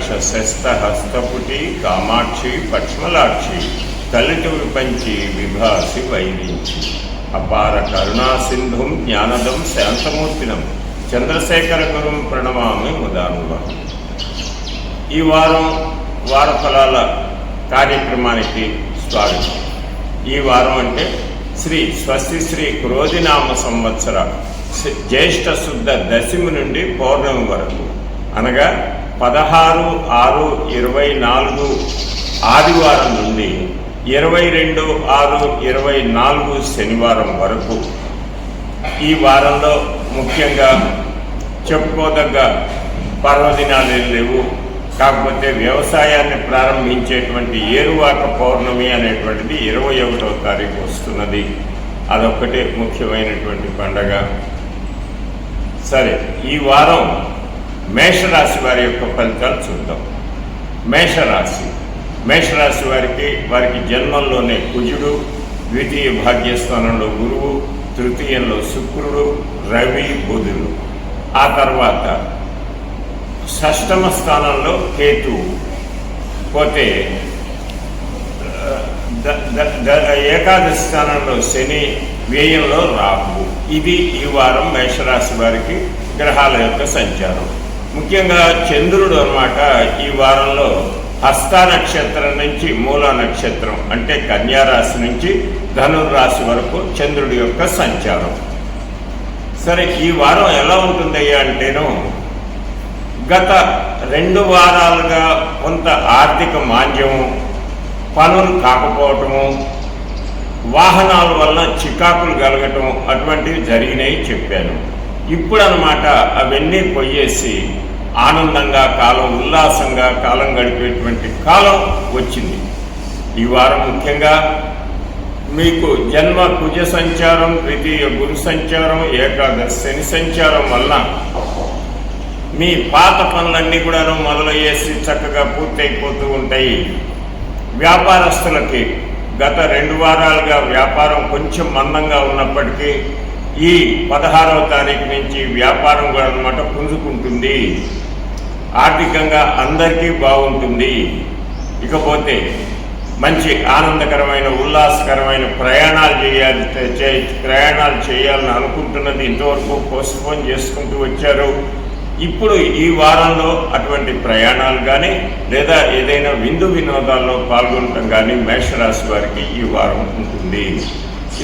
కటాక్ష శస్త హస్తపుటి కామాక్షి పక్ష్మలాక్షి కలిటి విపంచి విభాసి వైరించి అపార కరుణా సింధుం జ్ఞానదం శాంతమూర్తినం చంద్రశేఖర గురుం ప్రణమామి ముదానుభవం. ఈ వార ఫలాల కార్యక్రమానికి స్వాగతం. ఈ వారం అంటే స్వస్తి శ్రీ క్రోధినామ సంవత్సర జ్యేష్ఠ శుద్ధ దశమి నుండి పౌర్ణమి వరకు, అనగా 16/6/24 ఆదివారం నుండి 22/6/24 శనివారం వరకు. ఈ వారంలో ముఖ్యంగా చెప్పుకోదగ్గ పర్వదినాలు లేవు. కాకపోతే వ్యవసాయాన్ని ప్రారంభించేటువంటి ఏరువాక పౌర్ణమి అనేటువంటిది 21వ తారీఖు వస్తున్నది. అదొక్కటే ముఖ్యమైనటువంటి పండగ. సరే, ఈ వారం మేషరాశి వారి యొక్క ఫలితాలు చూద్దాం. మేషరాశి వారికి జన్మంలోనే కుజుడు, ద్వితీయ భాగ్యస్థానంలో గురువు, తృతీయంలో శుక్రుడు, రవి, బుధుడు. ఆ తర్వాత షష్టమ స్థానంలో కేతువు, పోతే ఏకాదశి స్థానంలో శని, వ్యయంలో రాహు. ఇది ఈ వారం మేషరాశి వారికి గ్రహాల యొక్క సంచారం. ముఖ్యంగా చంద్రుడు అన్నమాట ఈ వారంలో హస్త నక్షత్రం నుంచి మూల నక్షత్రం అంటే కన్యారాశి నుంచి ధనుర్రాశి వరకు చంద్రుడి యొక్క సంచారం. సరే, ఈ వారం ఎలా ఉంటుందయ్యా అంటేను, గత 2 వారాలుగా కొంత ఆర్థిక మాంద్యము, పనులు కాకపోవటము, వాహనాల వల్ల చికాకులు కలగటం అటువంటివి జరిగినాయి చెప్పాను. ఇప్పుడు అన్నమాట అవన్నీ పోయేసి ఆనందంగా ఉల్లాసంగా కాలం గడిపేటువంటి కాలం వచ్చింది. ఈ వారం ముఖ్యంగా మీకు జన్మ కుజ సంచారం, ద్వితీయ గురు సంచారం, ఏకాదశి శని సంచారం వల్ల మీ పాత పనులన్నీ కూడా మొదలయ్యేసి చక్కగా పూర్తయిపోతూ ఉంటాయి. వ్యాపారస్తులకి గత 2 వారాలుగా వ్యాపారం కొంచెం మందంగా ఉన్నప్పటికీ ఈ 16వ తారీఖు నుంచి వ్యాపారం కూడా అన్నమాట పుంజుకుంటుంది. ఆర్థికంగా అందరికీ బాగుంటుంది. ఇకపోతే మంచి ఆనందకరమైన ఉల్లాసకరమైన ప్రయాణాలు చేయాలని అనుకుంటున్నది ఇంతవరకు పోస్ట్పోన్ చేసుకుంటూ వచ్చారు. ఇప్పుడు ఈ వారంలో అటువంటి ప్రయాణాలు కానీ లేదా ఏదైనా విందు వినోదాల్లో పాల్గొనడం కానీ మేషరాశి వారికి ఈ వారం ఉంటుంది.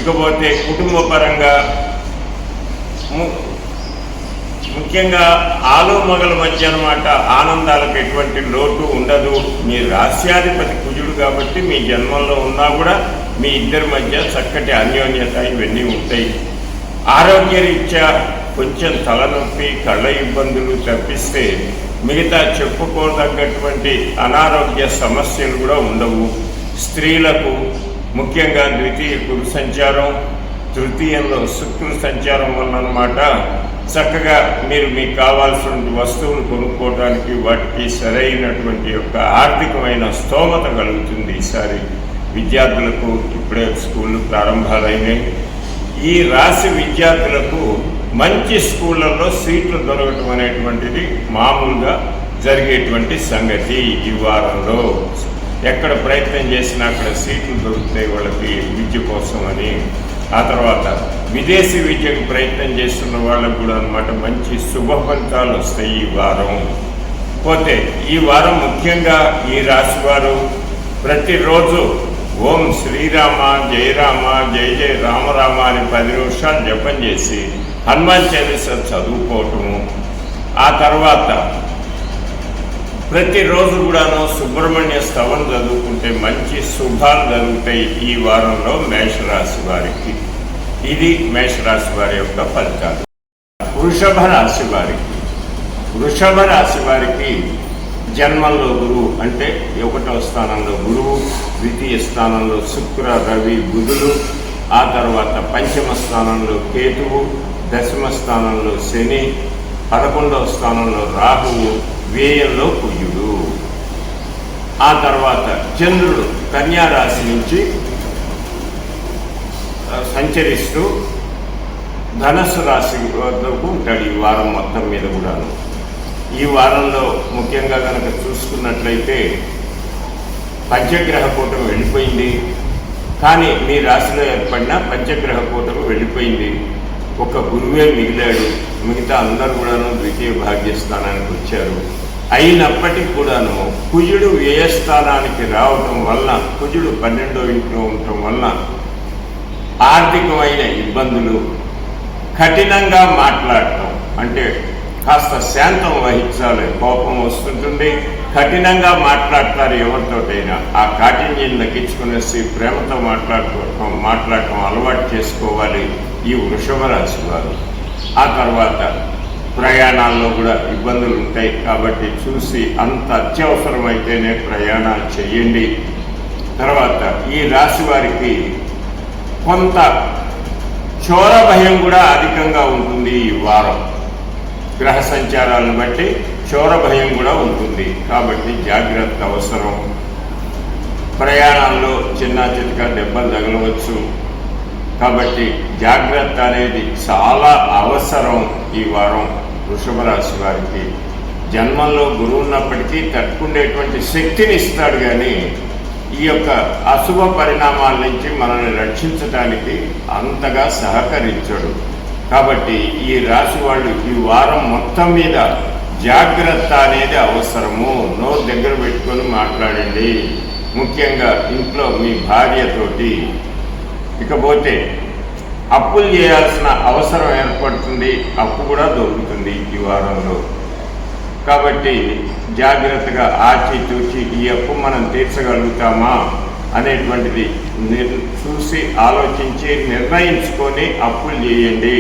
ఇకపోతే కుటుంబ పరంగా ముఖ్యంగా ఆలుమగల మధ్య అన్నమాట ఆనందాలకు ఎటువంటి లోటు ఉండదు. మీ రాశ్యాధిపతి కుజుడు కాబట్టి మీ జన్మంలో ఉన్నా కూడా మీ ఇద్దరి మధ్య చక్కటి అన్యోన్యత ఇవన్నీ ఉంటాయి. ఆరోగ్యరీత్యా కొంచెం తలనొప్పి, కళ్ళ ఇబ్బందులు తప్పిస్తే మిగతా చెప్పుకోదగ్గటువంటి అనారోగ్య సమస్యలు కూడా ఉండవు. స్త్రీలకు ముఖ్యంగా ద్వితీయ గురు సంచారం, తృతీయంలో శుక్రుడు సంచారం వల్ల అన్నమాట చక్కగా మీకు కావాల్సిన వస్తువులు కొనుక్కోవడానికి వాటికి సరైనటువంటి యొక్క ఆర్థికమైన స్తోమత కలుగుతుంది. ఈసారి విద్యార్థులకు ఇప్పుడే స్కూళ్ళు ప్రారంభాలైనాయి. ఈ రాశి విద్యార్థులకు మంచి స్కూళ్ళల్లో సీట్లు దొరకటం అనేటువంటిది మామూలుగా జరిగేటువంటి సంగతి. ఈ వారంలో ఎక్కడ ప్రయత్నం చేసినా అక్కడ సీట్లు దొరుకుతాయి వాళ్ళకి విద్య కోసం అని. ఆ తర్వాత విదేశీ విద్యకు ప్రయత్నం చేస్తున్న వాళ్ళకు కూడా అన్నమాట మంచి శుభ ఫలితాలు వస్తాయి ఈ వారం. పోతే ఈ వారం ముఖ్యంగా ఈ రాశి వారు ప్రతిరోజు ఓం శ్రీరామ జయ రామ జయ జయ రామ రామ అని 10 నిమిషాలు జపం చేసి హనుమాన్ చాలీస చదువుకోవటము. ఆ తర్వాత ప్రతిరోజు కూడాను సుబ్రహ్మణ్య స్తవం చదువుకుంటే మంచి శుభాలు జరుగుతాయి ఈ వారంలో మేషరాశి వారికి. ఇది మేషరాశి వారి యొక్క ఫలితాలు. వృషభ రాశి వారికి జన్మంలో గురువు అంటే 1వ స్థానంలో గురువు, ద్వితీయ స్థానంలో శుక్ర, రవి, బుధులు. ఆ తర్వాత 5వ స్థానంలో కేతువు, 10వ స్థానంలో శని, 11వ స్థానంలో రాహువు, వ్యయంలో కుజుడు. ఆ తర్వాత చంద్రుడు కన్యారాశి నుంచి సంచరిస్తూ ధనస్సు రాశి వద్దకు ఉంటాడు ఈ వారం మొత్తం మీద కూడాను. ఈ వారంలో ముఖ్యంగా కనుక చూసుకున్నట్లయితే పంచగ్రహ కూటమి వెళ్ళిపోయింది. కానీ మీ రాశిలో ఏర్పడిన పంచగ్రహ కూటమి వెళ్ళిపోయింది. ఒక గురువే మిగిలాడు. మిగతా అందరూ కూడాను ద్వితీయ భాగ్యస్థానానికి వచ్చారు. అయినప్పటికీ కూడాను కుజుడు వ్యయస్థానానికి రావటం వల్ల, కుజుడు 12వ ఇంట్లో ఉండటం వల్ల ఆర్థికమైన ఇబ్బందులు, కఠినంగా మాట్లాడటం, అంటే కాస్త శాంతం వహించాలి, కోపం వస్తుంటుంది, కఠినంగా మాట్లాడతారు ఎవరితోటైనా. ఆ కాఠిన్యం దక్కించుకునేసి ప్రేమతో మాట్లాడటం అలవాటు చేసుకోవాలి ఈ వృషభ రాశి వారు. ఆ తర్వాత ప్రయాణాల్లో కూడా ఇబ్బందులు ఉంటాయి కాబట్టి చూసి అంత అత్యవసరమైతేనే ప్రయాణాలు చేయండి. తర్వాత ఈ రాశి వారికి కొంత చోర భయం కూడా అధికంగా ఉంటుంది. ఈ వారం గ్రహ సంచారాలను బట్టి చోర భయం కూడా ఉంటుంది కాబట్టి జాగ్రత్త అవసరం. ప్రయాణాల్లో చిన్న చితక దెబ్బలు తగలవచ్చు కాబట్టి జాగ్రత్త అనేది చాలా అవసరం. ఈ వారం వృషభ రాశి వారికి జన్మంలో గురువు ఉన్నప్పటికీ తట్టుకునేటువంటి శక్తిని ఇస్తాడు, కానీ ఈ యొక్క అశుభ పరిణామాల నుంచి మనల్ని రక్షించడానికి అంతగా సహకరించడు. కాబట్టి ఈ రాశి వాళ్ళు ఈ వారం మొత్తం మీద జాగ్రత్త అనేది అవసరము. నోరు దగ్గర పెట్టుకొని మాట్లాడండి, ముఖ్యంగా ఇంట్లో మీ భార్యతోటి. ఇకపోతే అప్పులు చేయాల్సిన అవసరం ఏర్పడుతుంది, అప్పు కూడా దొరుకుతుంది ఈ వారంలో. కాబట్టి జాగ్రత్తగా ఆచితూచి ఈ అప్పు మనం తీర్చగలుగుతామా అనేటువంటిది చూసి ఆలోచించి నిర్ణయించుకొని అప్పులు చేయండి.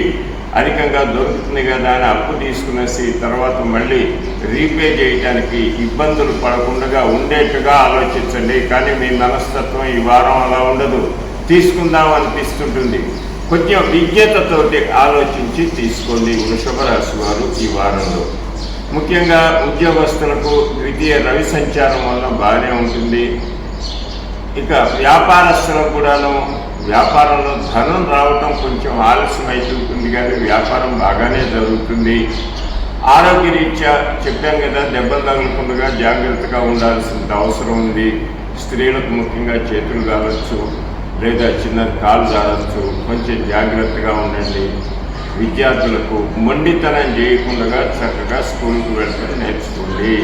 అధికంగా దొరుకుతుంది కదా అని అప్పు తీసుకునేసి తర్వాత మళ్ళీ రీపే చేయడానికి ఇబ్బందులు పడకుండా ఉండేట్టుగా ఆలోచించండి. కానీ మీ మనస్తత్వం ఈ వారం అలా ఉండదు, తీసుకుందాం అనిపిస్తుంటుంది. కొంచెం విజ్ఞతతోటి ఆలోచించి తీసుకోండి వృషభ రాశి వారు ఈ వారంలో. ముఖ్యంగా ఉద్యోగస్తులకు ద్వితీయ రవి సంచారం వల్ల బాగానే ఉంటుంది. ఇక వ్యాపారస్తులకు కూడాను వ్యాపారంలో ధనం రావటం కొంచెం ఆలస్యం అవుతుంటుంది, కానీ వ్యాపారం బాగానే జరుగుతుంది. ఆరోగ్యరీత్యా చెప్పాను కదా, దెబ్బలు తగలకుండా జాగ్రత్తగా ఉండాల్సిన అవసరం ఉంది. స్త్రీలకు ముఖ్యంగా చేతులు కావచ్చు, లేదా చిన్న కాలు కావచ్చు, కొంచెం జాగ్రత్తగా ఉండండి. విద్యార్థులకు మొండితనం చేయకుండా చక్కగా స్కూల్కి వెళ్తే నేర్చుకోండి.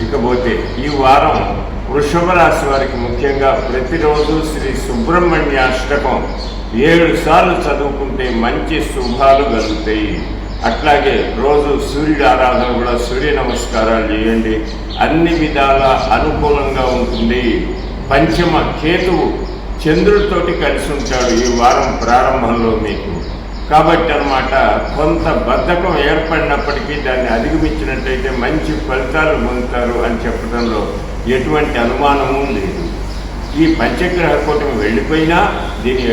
ఇకపోతే ఈ వారం వృషభ రాశి వారికి ముఖ్యంగా ప్రతిరోజు శ్రీ సుబ్రహ్మణ్య అష్టకం 7 సార్లు చదువుకుంటే మంచి శుభాలు కలుగుతాయి. అట్లాగే రోజు సూర్యుడి ఆరాధన కూడా, సూర్య నమస్కారాలు చేయండి, అన్ని విధాల అనుకూలంగా ఉంటుంది. పంచమ కేతువు చంద్రుడితోటి కలిసి ఉంటాడు ఈ వారం ప్రారంభంలో మీకు. కాబట్టి అన్నమాట, కొంత బద్ధకం ఏర్పడినప్పటికీ దాన్ని అధిగమించినట్టయితే మంచి ఫలితాలు పొందుతారు అని చెప్పడంలో ఎటువంటి అనుమానము లేదు. ఈ పంచగ్రహ కూటమి వెళ్ళిపోయినా దీని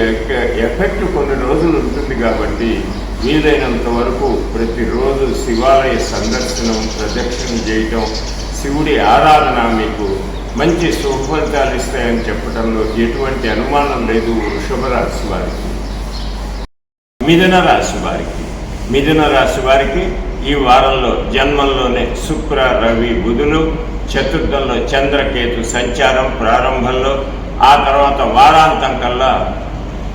ఎఫెక్ట్ కొన్ని రోజులు ఉంటుంది కాబట్టి వీలైనంత వరకు ప్రతిరోజు శివాలయ సందర్శనం, ప్రదక్షిణ చేయటం, శివుడి ఆరాధన మీకు మంచి సుఫలితాలు ఇస్తాయని చెప్పడంలో ఎటువంటి అనుమానం లేదు. వృషభ రాశి వారికి. మిథున రాశి వారికి ఈ వారంలో జన్మంలోనే శుక్ర, రవి, బుధులు, చతుర్థంలో చంద్రకేతు సంచారం ప్రారంభంలో, ఆ తర్వాత వారాంతం కల్లా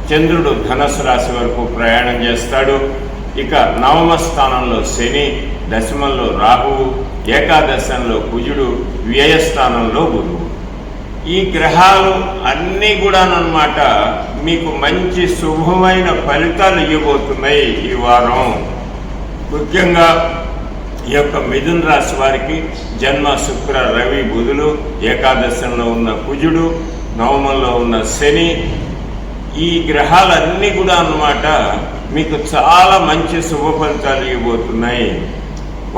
చంద్రుడు ధనుసు రాశి వరకు ప్రయాణం చేస్తాడు. ఇక నవమ స్థానంలో శని, దశమంలో రాహువు, ఏకాదశంలో కుజుడు, వ్యయస్థానంలో గురువు. ఈ గ్రహాలు అన్నీ కూడానమాట మీకు మంచి శుభమైన ఫలితాలు ఇవ్వబోతున్నాయి ఈ వారం. ముఖ్యంగా ఈ యొక్క మిథున రాశి వారికి జన్మ శుక్ర, రవి, బుధులు, ఏకాదశంలో ఉన్న కుజుడు, నవమంలో ఉన్న శని, ఈ గ్రహాలన్నీ కూడా అన్నమాట మీకు చాలా మంచి శుభ ఫలితాలు ఇవ్వబోతున్నాయి.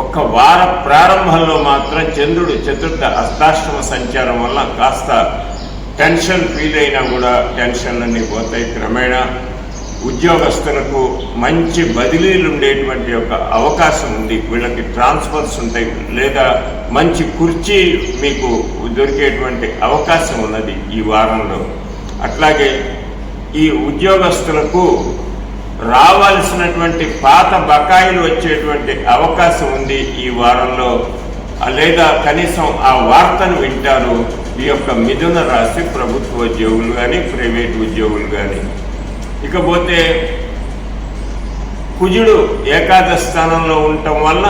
ఒక్క వార ప్రారంభంలో మాత్రం చంద్రుడు చతుర్థ అష్టాష్టమ సంచారం వల్ల కాస్త టెన్షన్ ఫీల్ అయినా కూడా టెన్షన్లన్నీ పోతాయి క్రమేణా. ఉద్యోగస్తులకు మంచి బదిలీలు ఉండేటువంటి ఒక అవకాశం ఉంది. వీళ్ళకి ట్రాన్స్ఫర్స్ ఉంటాయి, లేదా మంచి కుర్చీ మీకు దొరికేటువంటి అవకాశం ఉన్నది ఈ వారంలో. అట్లాగే ఈ ఉద్యోగస్తులకు రావాల్సినటువంటి పాత బకాయిలు వచ్చేటువంటి అవకాశం ఉంది ఈ వారంలో, లేదా కనీసం ఆ వార్తను వింటారు ఈ యొక్క మిథున రాశి ప్రభుత్వ ఉద్యోగులు కానీ ప్రైవేట్ ఉద్యోగులు కానీ. ఇకపోతే కుజుడు ఏకాదశ స్థానంలో ఉండటం వల్ల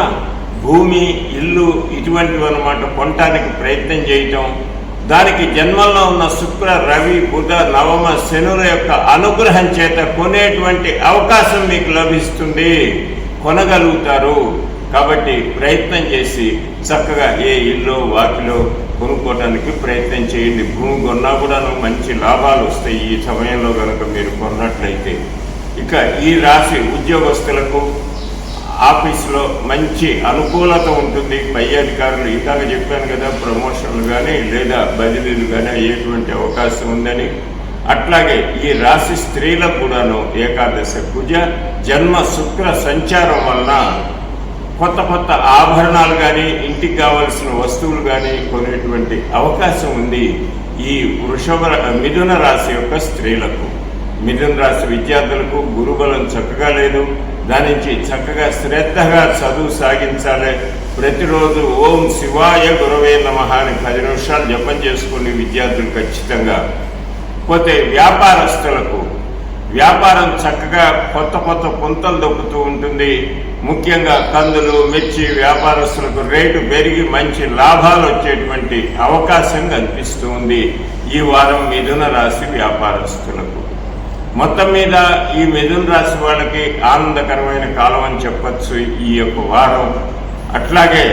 భూమి, ఇల్లు ఇటువంటివి అన్నమాట కొనటానికి ప్రయత్నం చేయటం, దానికి జన్మంలో ఉన్న శుక్ర, రవి, బుధ, నవమ శనుల యొక్క అనుగ్రహం చేత కొనేటువంటి అవకాశం మీకు లభిస్తుంది, కొనగలుగుతారు. కాబట్టి ప్రయత్నం చేసి చక్కగా ఏ ఇల్లు వాకిలో కొనుక్కోవడానికి ప్రయత్నం చేయండి. భూమి కొన్నా కూడా మంచి లాభాలు వస్తాయి ఈ సమయంలో కనుక మీరు కొన్నట్లయితే. ఇక ఈ రాశి ఉద్యోగస్తులకు ఆఫీసులో మంచి అనుకూలత ఉంటుంది. పై అధికారులు ఇందాక చెప్పాను కదా, ప్రమోషన్లు కానీ లేదా బదిలీలు కానీ అయ్యేటువంటి అవకాశం ఉందని. అట్లాగే ఈ రాశి స్త్రీలకు కూడాను ఏకాదశ కుజ జన్మ శుక్ర సంచారం వలన కొత్త కొత్త ఆభరణాలు కానీ ఇంటికి కావలసిన వస్తువులు కానీ కొనేటువంటి అవకాశం ఉంది ఈ మిథున రాశి యొక్క స్త్రీలకు. మిథున రాశి విద్యార్థులకు గురుబలం చక్కగా లేదు, దాని నుంచి చక్కగా శ్రద్ధగా చదువు సాగించాలి. ప్రతిరోజు ఓం శివాయ గురవే నమః అని 10 నిమిషాలు జపం చేసుకుని విద్యార్థులు ఖచ్చితంగా. పోతే వ్యాపారస్తులకు వ్యాపారం చక్కగా కొత్త కొత్త పుంతలు దొక్కుతూ ఉంటుంది. ముఖ్యంగా కందులు, మిర్చి వ్యాపారస్తులకు రేటు పెరిగి మంచి లాభాలు వచ్చేటువంటి అవకాశం కనిపిస్తూ ఉంది ఈ వారం మిథున రాశి వ్యాపారస్తులకు. మొత్తం మీద ఈ మిథున రాశి వాళ్ళకి ఆనందకరమైన కాలం అని చెప్పచ్చు ఈ యొక్క వారం. అట్లాగే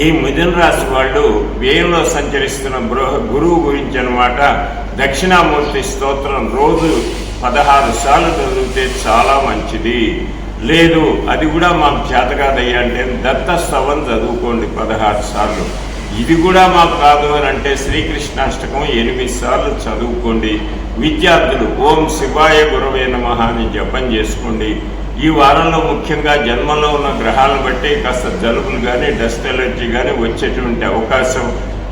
ఈ మిథున రాశి వాళ్ళు వ్యయంలో సంచరిస్తున్న గురువు గురించి అన్నమాట దక్షిణామూర్తి స్తోత్రం రోజు 16 సార్లు చదివితే చాలా మంచిది. లేదు అది కూడా మాకు చేత కాదయ్యా అంటే దత్తస్తవం చదువుకోండి 16 సార్లు. ఇది కూడా మాకు కాదు అని అంటే శ్రీకృష్ణాష్టకం 8 సార్లు చదువుకోండి. విద్యార్థులు ఓం శివాయ గురవే నమః అని జపం చేసుకోండి. ఈ వారంలో ముఖ్యంగా జన్మలో ఉన్న గ్రహాలను బట్టి కాస్త జలుబులు కానీ డస్ట్ ఎలర్జీ కానీ వచ్చేటువంటి అవకాశం.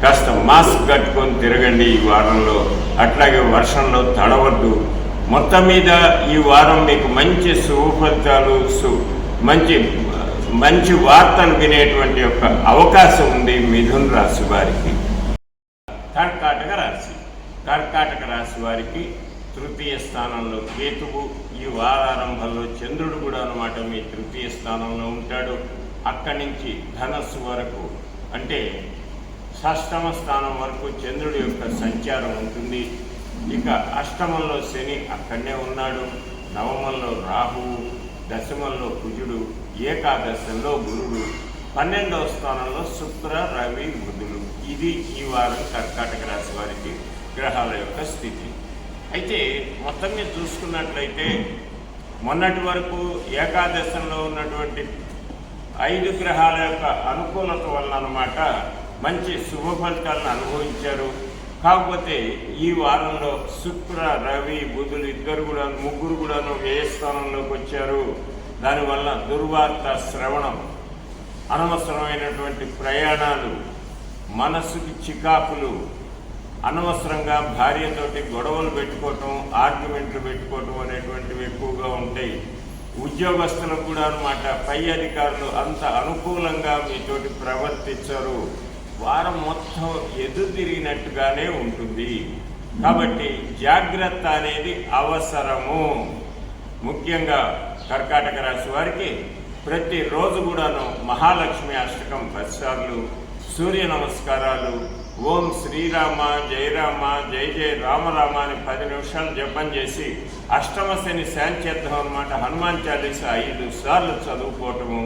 కాస్త మాస్క్ కట్టుకొని తిరగండి ఈ వారంలో. అట్లాగే వర్షంలో తడవద్దు. మొత్తం మీద ఈ వారం మీకు మంచి శుభ ఫలితాలు, మంచి వార్తలు వినేటువంటి యొక్క అవకాశం ఉంది మిథున రాశి వారికి. కర్కాటక రాశి. కర్కాటక రాశి వారికి తృతీయ స్థానంలో కేతువు, ఈ వారారంభంలో చంద్రుడు కూడా అన్నమాట మీ తృతీయ స్థానంలో ఉంటాడు. అక్కడి నుంచి ధనస్సు వరకు అంటే షష్టమ స్థానం వరకు చంద్రుడి యొక్క సంచారం ఉంటుంది. ఇక అష్టమంలో శని అక్కడనే ఉన్నాడు, నవమంలో రాహువు, దశమంలో కుజుడు, ఏకాదశంలో గురుడు, 12వ స్థానంలో శుక్ర, రవి, బుధుడు. ఇది ఈ వారం కర్కాటక రాశి వారికి గ్రహాల యొక్క స్థితి. అయితే మొత్తం మీద చూసుకున్నట్లయితే మొన్నటి వరకు ఏకాదశంలో ఉన్నటువంటి 5 గ్రహాల యొక్క అనుకూలత వలన అన్నమాట మంచి శుభ ఫలితాలను అనుభవించారు. కాకపోతే ఈ వారంలో శుక్ర, రవి, బుధులు ముగ్గురు కూడాను వ్యయ స్థానంలోకి వచ్చారు. దానివల్ల దుర్వార్త శ్రవణం, అనవసరమైనటువంటి ప్రయాణాలు, మనసుకి చికాకులు, అనవసరంగా భార్యతోటి గొడవలు పెట్టుకోవటం, ఆర్గ్యుమెంట్లు పెట్టుకోవటం అనేటువంటివి ఎక్కువగా ఉంటాయి. ఉద్యోగస్తులకు కూడా అన్నమాట పై అధికారులు అంత అనుకూలంగా మీతోటి ప్రవర్తించరు. వారం మొత్తం ఎదురు తిరిగినట్టుగానే ఉంటుంది. కాబట్టి జాగ్రత్త అనేది అవసరము. ముఖ్యంగా కర్కాటక రాశి వారికి ప్రతిరోజు కూడాను మహాలక్ష్మి అష్టకం 10 సార్లు, సూర్య నమస్కారాలు, ఓం శ్రీరామ జయ రామ జయ జయ రామ రామ అని 10 నిమిషాలు జపం చేసి అష్టమ శని శాంతి చేద్దాం అన్నమాట. హనుమాన్ చాలీస 5 సార్లు చదువుకోవటము,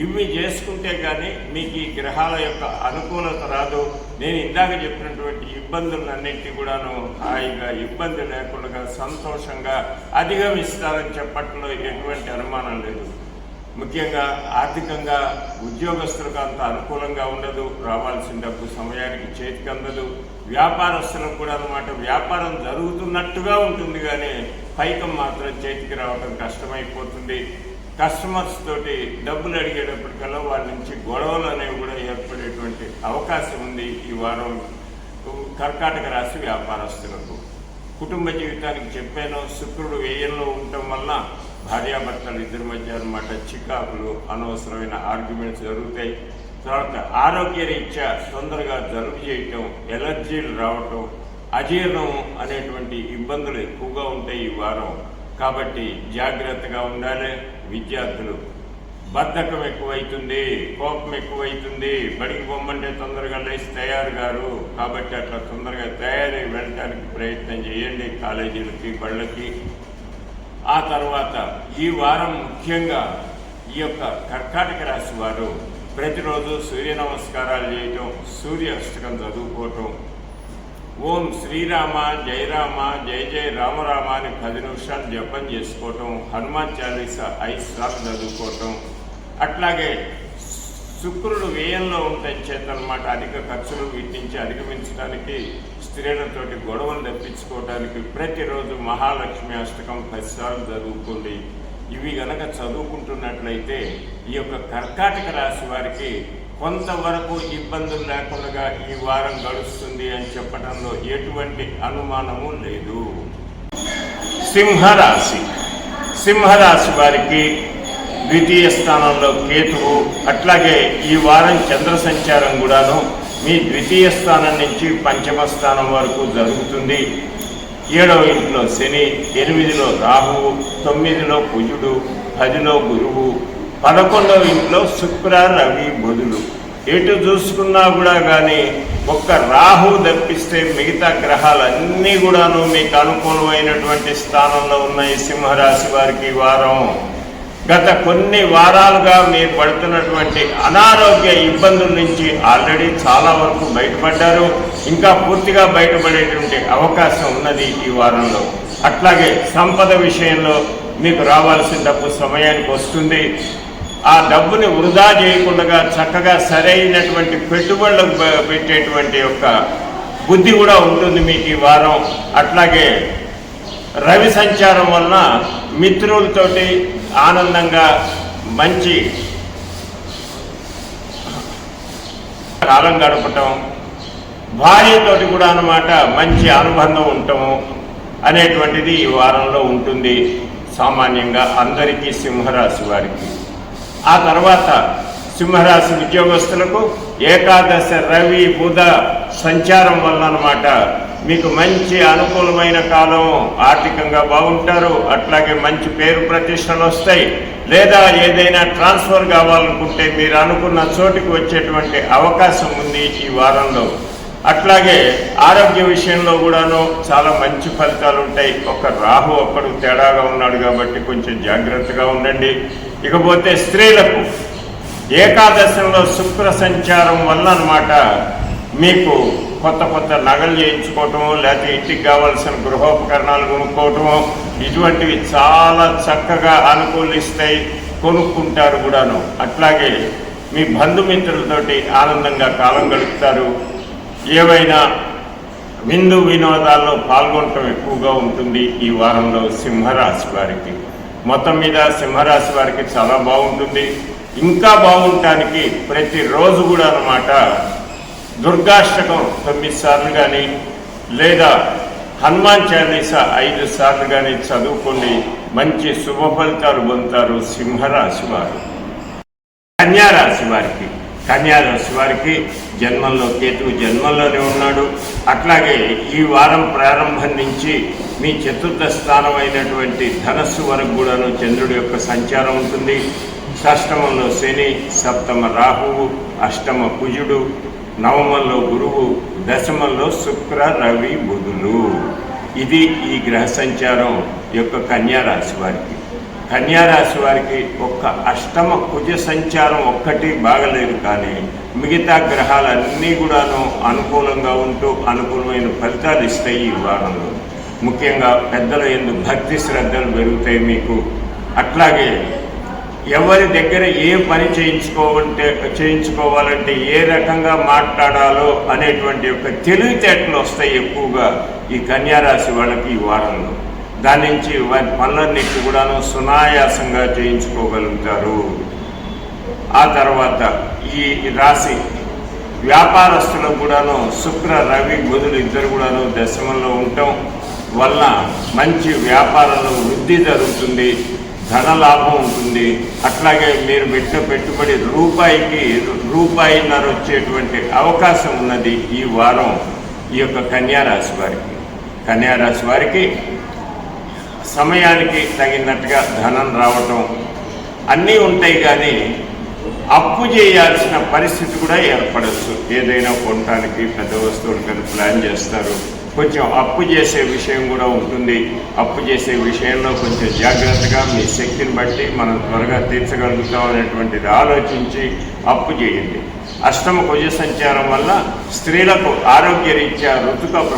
ఇవి చేసుకుంటే కానీ మీకు ఈ గ్రహాల యొక్క అనుకూలత రాదు. నేను ఇందాక చెప్పినటువంటి ఇబ్బందులన్నింటినీ కూడాను హాయిగా ఇబ్బంది లేకుండా సంతోషంగా అధిగమిస్తారని చెప్పట్లో ఎటువంటి అనుమానం లేదు. ముఖ్యంగా ఆర్థికంగా ఉద్యోగస్తులకు అంత అనుకూలంగా ఉండదు, రావాల్సిన డబ్బు సమయానికి చేతికి అందదు. వ్యాపారస్తులకు కూడా అన్నమాట వ్యాపారం జరుగుతున్నట్టుగా ఉంటుంది కానీ పైకం మాత్రం చేతికి రావడం కష్టమైపోతుంది. కస్టమర్స్ తోటి డబ్బులు అడిగేటప్పటికల్లా వాళ్ళ నుంచి గొడవలు అనేవి కూడా ఏర్పడేటువంటి అవకాశం ఉంది ఈ వారం కర్కాటక రాశి వ్యాపారస్తులకు. కుటుంబ జీవితానికి చెప్పాను, శుక్రుడు వ్యయంలో ఉండటం వల్ల భార్యాభర్తలు ఇద్దరి మధ్య అన్నమాట చికాకులు, అనవసరమైన ఆర్గ్యుమెంట్స్ జరుగుతాయి. తర్వాత ఆరోగ్యరీత్యా తొందరగా జలుబు చేయటం, ఎలర్జీలు రావటం, అజీర్ణం అనేటువంటి ఇబ్బందులు ఎక్కువగా ఉంటాయి ఈ వారం. కాబట్టి జాగ్రత్తగా ఉండాలి. విద్యార్థులు బద్ధకం ఎక్కువైతుంది, కోపం ఎక్కువైతుంది, బడికి పొమ్మంటే తొందరగా లేచి తయారు గారు. కాబట్టి అట్లా తొందరగా తయారై వెళ్ళటానికి ప్రయత్నం చేయండి కాలేజీలకి, బళ్ళకి. ఆ తర్వాత ఈ వారం ముఖ్యంగా ఈ యొక్క కర్కాటక రాశి వారు ప్రతిరోజు సూర్య నమస్కారాలు చేయటం, సూర్య అష్టకం చదువుకోవటం, ఓం శ్రీరామ జయ రామ జయ జయ రామ రామ అని 10 నిమిషాలు జపం చేసుకోవటం, హనుమాన్ చాలీసా 5 సార్లు చదువుకోవటం. అట్లాగే శుక్రుడు వ్యయంలో ఉండటం చేత అన్నమాట అధిక ఖర్చులు వీటి నుంచి అధిగమించడానికి, స్త్రీలతోటి గొడవలు తప్పించుకోవడానికి ప్రతిరోజు మహాలక్ష్మి అష్టకం 10 సార్లు చదువుకోండి. ఇవి గనక చదువుకుంటున్నట్లయితే ఈ యొక్క కర్కాటక రాశి వారికి కొంతవరకు ఇబ్బందులు లేకుండా ఈ వారం గడుస్తుంది అని చెప్పడంలో ఎటువంటి అనుమానము లేదు. సింహరాశి. సింహరాశి వారికి ద్వితీయ స్థానంలో కేతువు, అట్లాగే ఈ వారం చంద్ర సంచారం కూడాను మీ ద్వితీయ స్థానం నుంచి పంచమ స్థానం వరకు జరుగుతుంది. 7వ ఇంట్లో శని, 8లో రాహువు, 9లో కుజుడు, 10లో గురువు, 11వ ఇంట్లో శుక్ర, రవి, బుధుడు. ఎటు చూసుకున్నా కూడా కానీ ఒక్క రాహు తప్పిస్తే మిగతా గ్రహాలన్నీ కూడాను మీకు అనుకూలమైనటువంటి స్థానంలో ఉన్నాయి. సింహరాశి వారికి వారం గత కొన్ని వారాలుగా మీరు పడుతున్నటువంటి అనారోగ్య ఇబ్బందుల నుంచి ఆల్రెడీ చాలా వరకు బయటపడ్డారు. ఇంకా పూర్తిగా బయటపడేటువంటి అవకాశం ఉన్నది ఈ వారంలో. అట్లాగే సంపద విషయంలో మీకు రావాల్సిన డబ్బు సమయానికి వస్తుంది. ఆ డబ్బుని వృధా చేయకుండా చక్కగా సరైనటువంటి పెట్టుబడులకు పెట్టేటువంటి యొక్క బుద్ధి కూడా ఉంటుంది మీకు ఈ వారం. అట్లాగే రవి సంచారం వలన మిత్రులతోటి ఆనందంగా మంచి కాలం గడపటం, భార్యతోటి కూడా అన్నమాట మంచి అనుబంధం ఉండటము అనేటువంటిది ఈ వారంలో ఉంటుంది సామాన్యంగా అందరికీ సింహరాశి వారికి. ఆ తర్వాత సింహరాశి ఉద్యోగస్తులకు ఏకాదశ రవి బుధ సంచారం వల్ల అన్నమాట మీకు మంచి అనుకూలమైన కాలం, ఆర్థికంగా బాగుంటారు. అట్లాగే మంచి పేరు ప్రతిష్టలు వస్తాయి. లేదా ఏదైనా ట్రాన్స్ఫర్ కావాలనుకుంటే మీరు అనుకున్న చోటికి వచ్చేటువంటి అవకాశం ఉంది ఈ వారంలో. అట్లాగే ఆరోగ్య విషయంలో కూడాను చాలా మంచి ఫలితాలు ఉంటాయి. ఒక రాహు ఒక్కడు తేడాగా ఉన్నాడు కాబట్టి కొంచెం జాగ్రత్తగా ఉండండి. ఇకపోతే స్త్రీలకు ఏకాదశంలో శుక్ర సంచారం వల్ల అన్నమాట మీకు కొత్త కొత్త నగలు చేయించుకోవటము, లేకపోతే ఇంటికి కావాల్సిన గృహోపకరణాలు కొనుక్కోవటము, ఇటువంటివి చాలా చక్కగా అనుకూలిస్తాయి, కొనుక్కుంటారు కూడాను. అట్లాగే మీ బంధుమిత్రులతోటి ఆనందంగా కాలం గడుపుతారు. ఏవైనా విందు వినోదాల్లో పాల్గొనటం ఎక్కువగా ఉంటుంది ఈ వారంలో సింహరాశి వారికి. మొత్తం మీద సింహరాశి వారికి చాలా బాగుంటుంది. ఇంకా బాగుండటానికి ప్రతిరోజు కూడా అన్నమాట దుర్గాష్టకం 9 సార్లు కానీ లేదా హనుమాన్ చాలీసా 5 సార్లు కానీ చదువుకోండి. మంచి శుభ ఫలితాలు పొందుతారు సింహరాశి వారు. కన్యారాశి వారికి. కన్యారాశి వారికి జన్మంలో కేతువు జన్మంలోనే ఉన్నాడు. అట్లాగే ఈ వారం ప్రారంభం నుంచి మీ చతుర్థ స్థానం అయినటువంటి ధనస్సు వరకు కూడాను చంద్రుడి యొక్క సంచారం ఉంటుంది. షష్టమంలో శని, సప్తమ రాహువు, అష్టమ కుజుడు, నవమంలో గురువు, దశమంలో శుక్ర, రవి, బుధులు. ఇది ఈ గ్రహ సంచారం యొక్క కన్యారాశి వారికి. కన్యారాశి వారికి ఒక్క అష్టమ కుజ సంచారం ఒక్కటి బాగలేదు, కానీ మిగతా గ్రహాలన్నీ కూడాను అనుకూలంగా ఉంటూ అనుకూలమైన ఫలితాలు ఇస్తాయి ఈ వారంలో. ముఖ్యంగా పెద్దల యందు భక్తి శ్రద్ధలు పెరుగుతాయి మీకు. అట్లాగే ఎవరి దగ్గర ఏ పని చేయించుకోవాలంటే ఏ రకంగా మాట్లాడాలో అనేటువంటి యొక్క తెలివితేటలు వస్తాయి ఎక్కువగా ఈ కన్యారాశి వాళ్ళకి ఈ వారంలో. దాని నుంచి వారి పనులన్నిటి కూడాను సునాయాసంగా చేయించుకోగలుగుతారు. ఆ తర్వాత ఈ రాశి వ్యాపారస్తులకు కూడాను శుక్ర, రవి, బుధులు ఇద్దరు కూడాను దశమంలో ఉండటం వల్ల మంచి వ్యాపారంలో వృద్ధి జరుగుతుంది. ధన లాభం ఉంటుంది. అట్లాగే మీరు పెట్టిన పెట్టుబడి రూపాయికి రూపాయిన్నర వచ్చేటువంటి అవకాశం ఉన్నది ఈ వారం ఈ యొక్క కన్యారాశి వారికి. కన్యారాశి వారికి సమయానికి తగినట్టుగా ధనం రావటం అన్నీ ఉంటాయి, కానీ అప్పు చేయాల్సిన పరిస్థితి కూడా ఏర్పడవచ్చు. ఏదైనా కొనడానికి పెద్ద వస్తువులు కానీ ప్లాన్ చేస్తారు, కొంచెం అప్పు చేసే విషయం కూడా ఉంటుంది. అప్పు చేసే విషయంలో కొంచెం జాగ్రత్తగా మీ శక్తిని బట్టి మనం త్వరగా తీర్చగలుగుతాం అనేటువంటిది ఆలోచించి అప్పు చేయండి. అష్టమ కుజ సంచారం వల్ల స్త్రీలకు ఆరోగ్యరీత్యా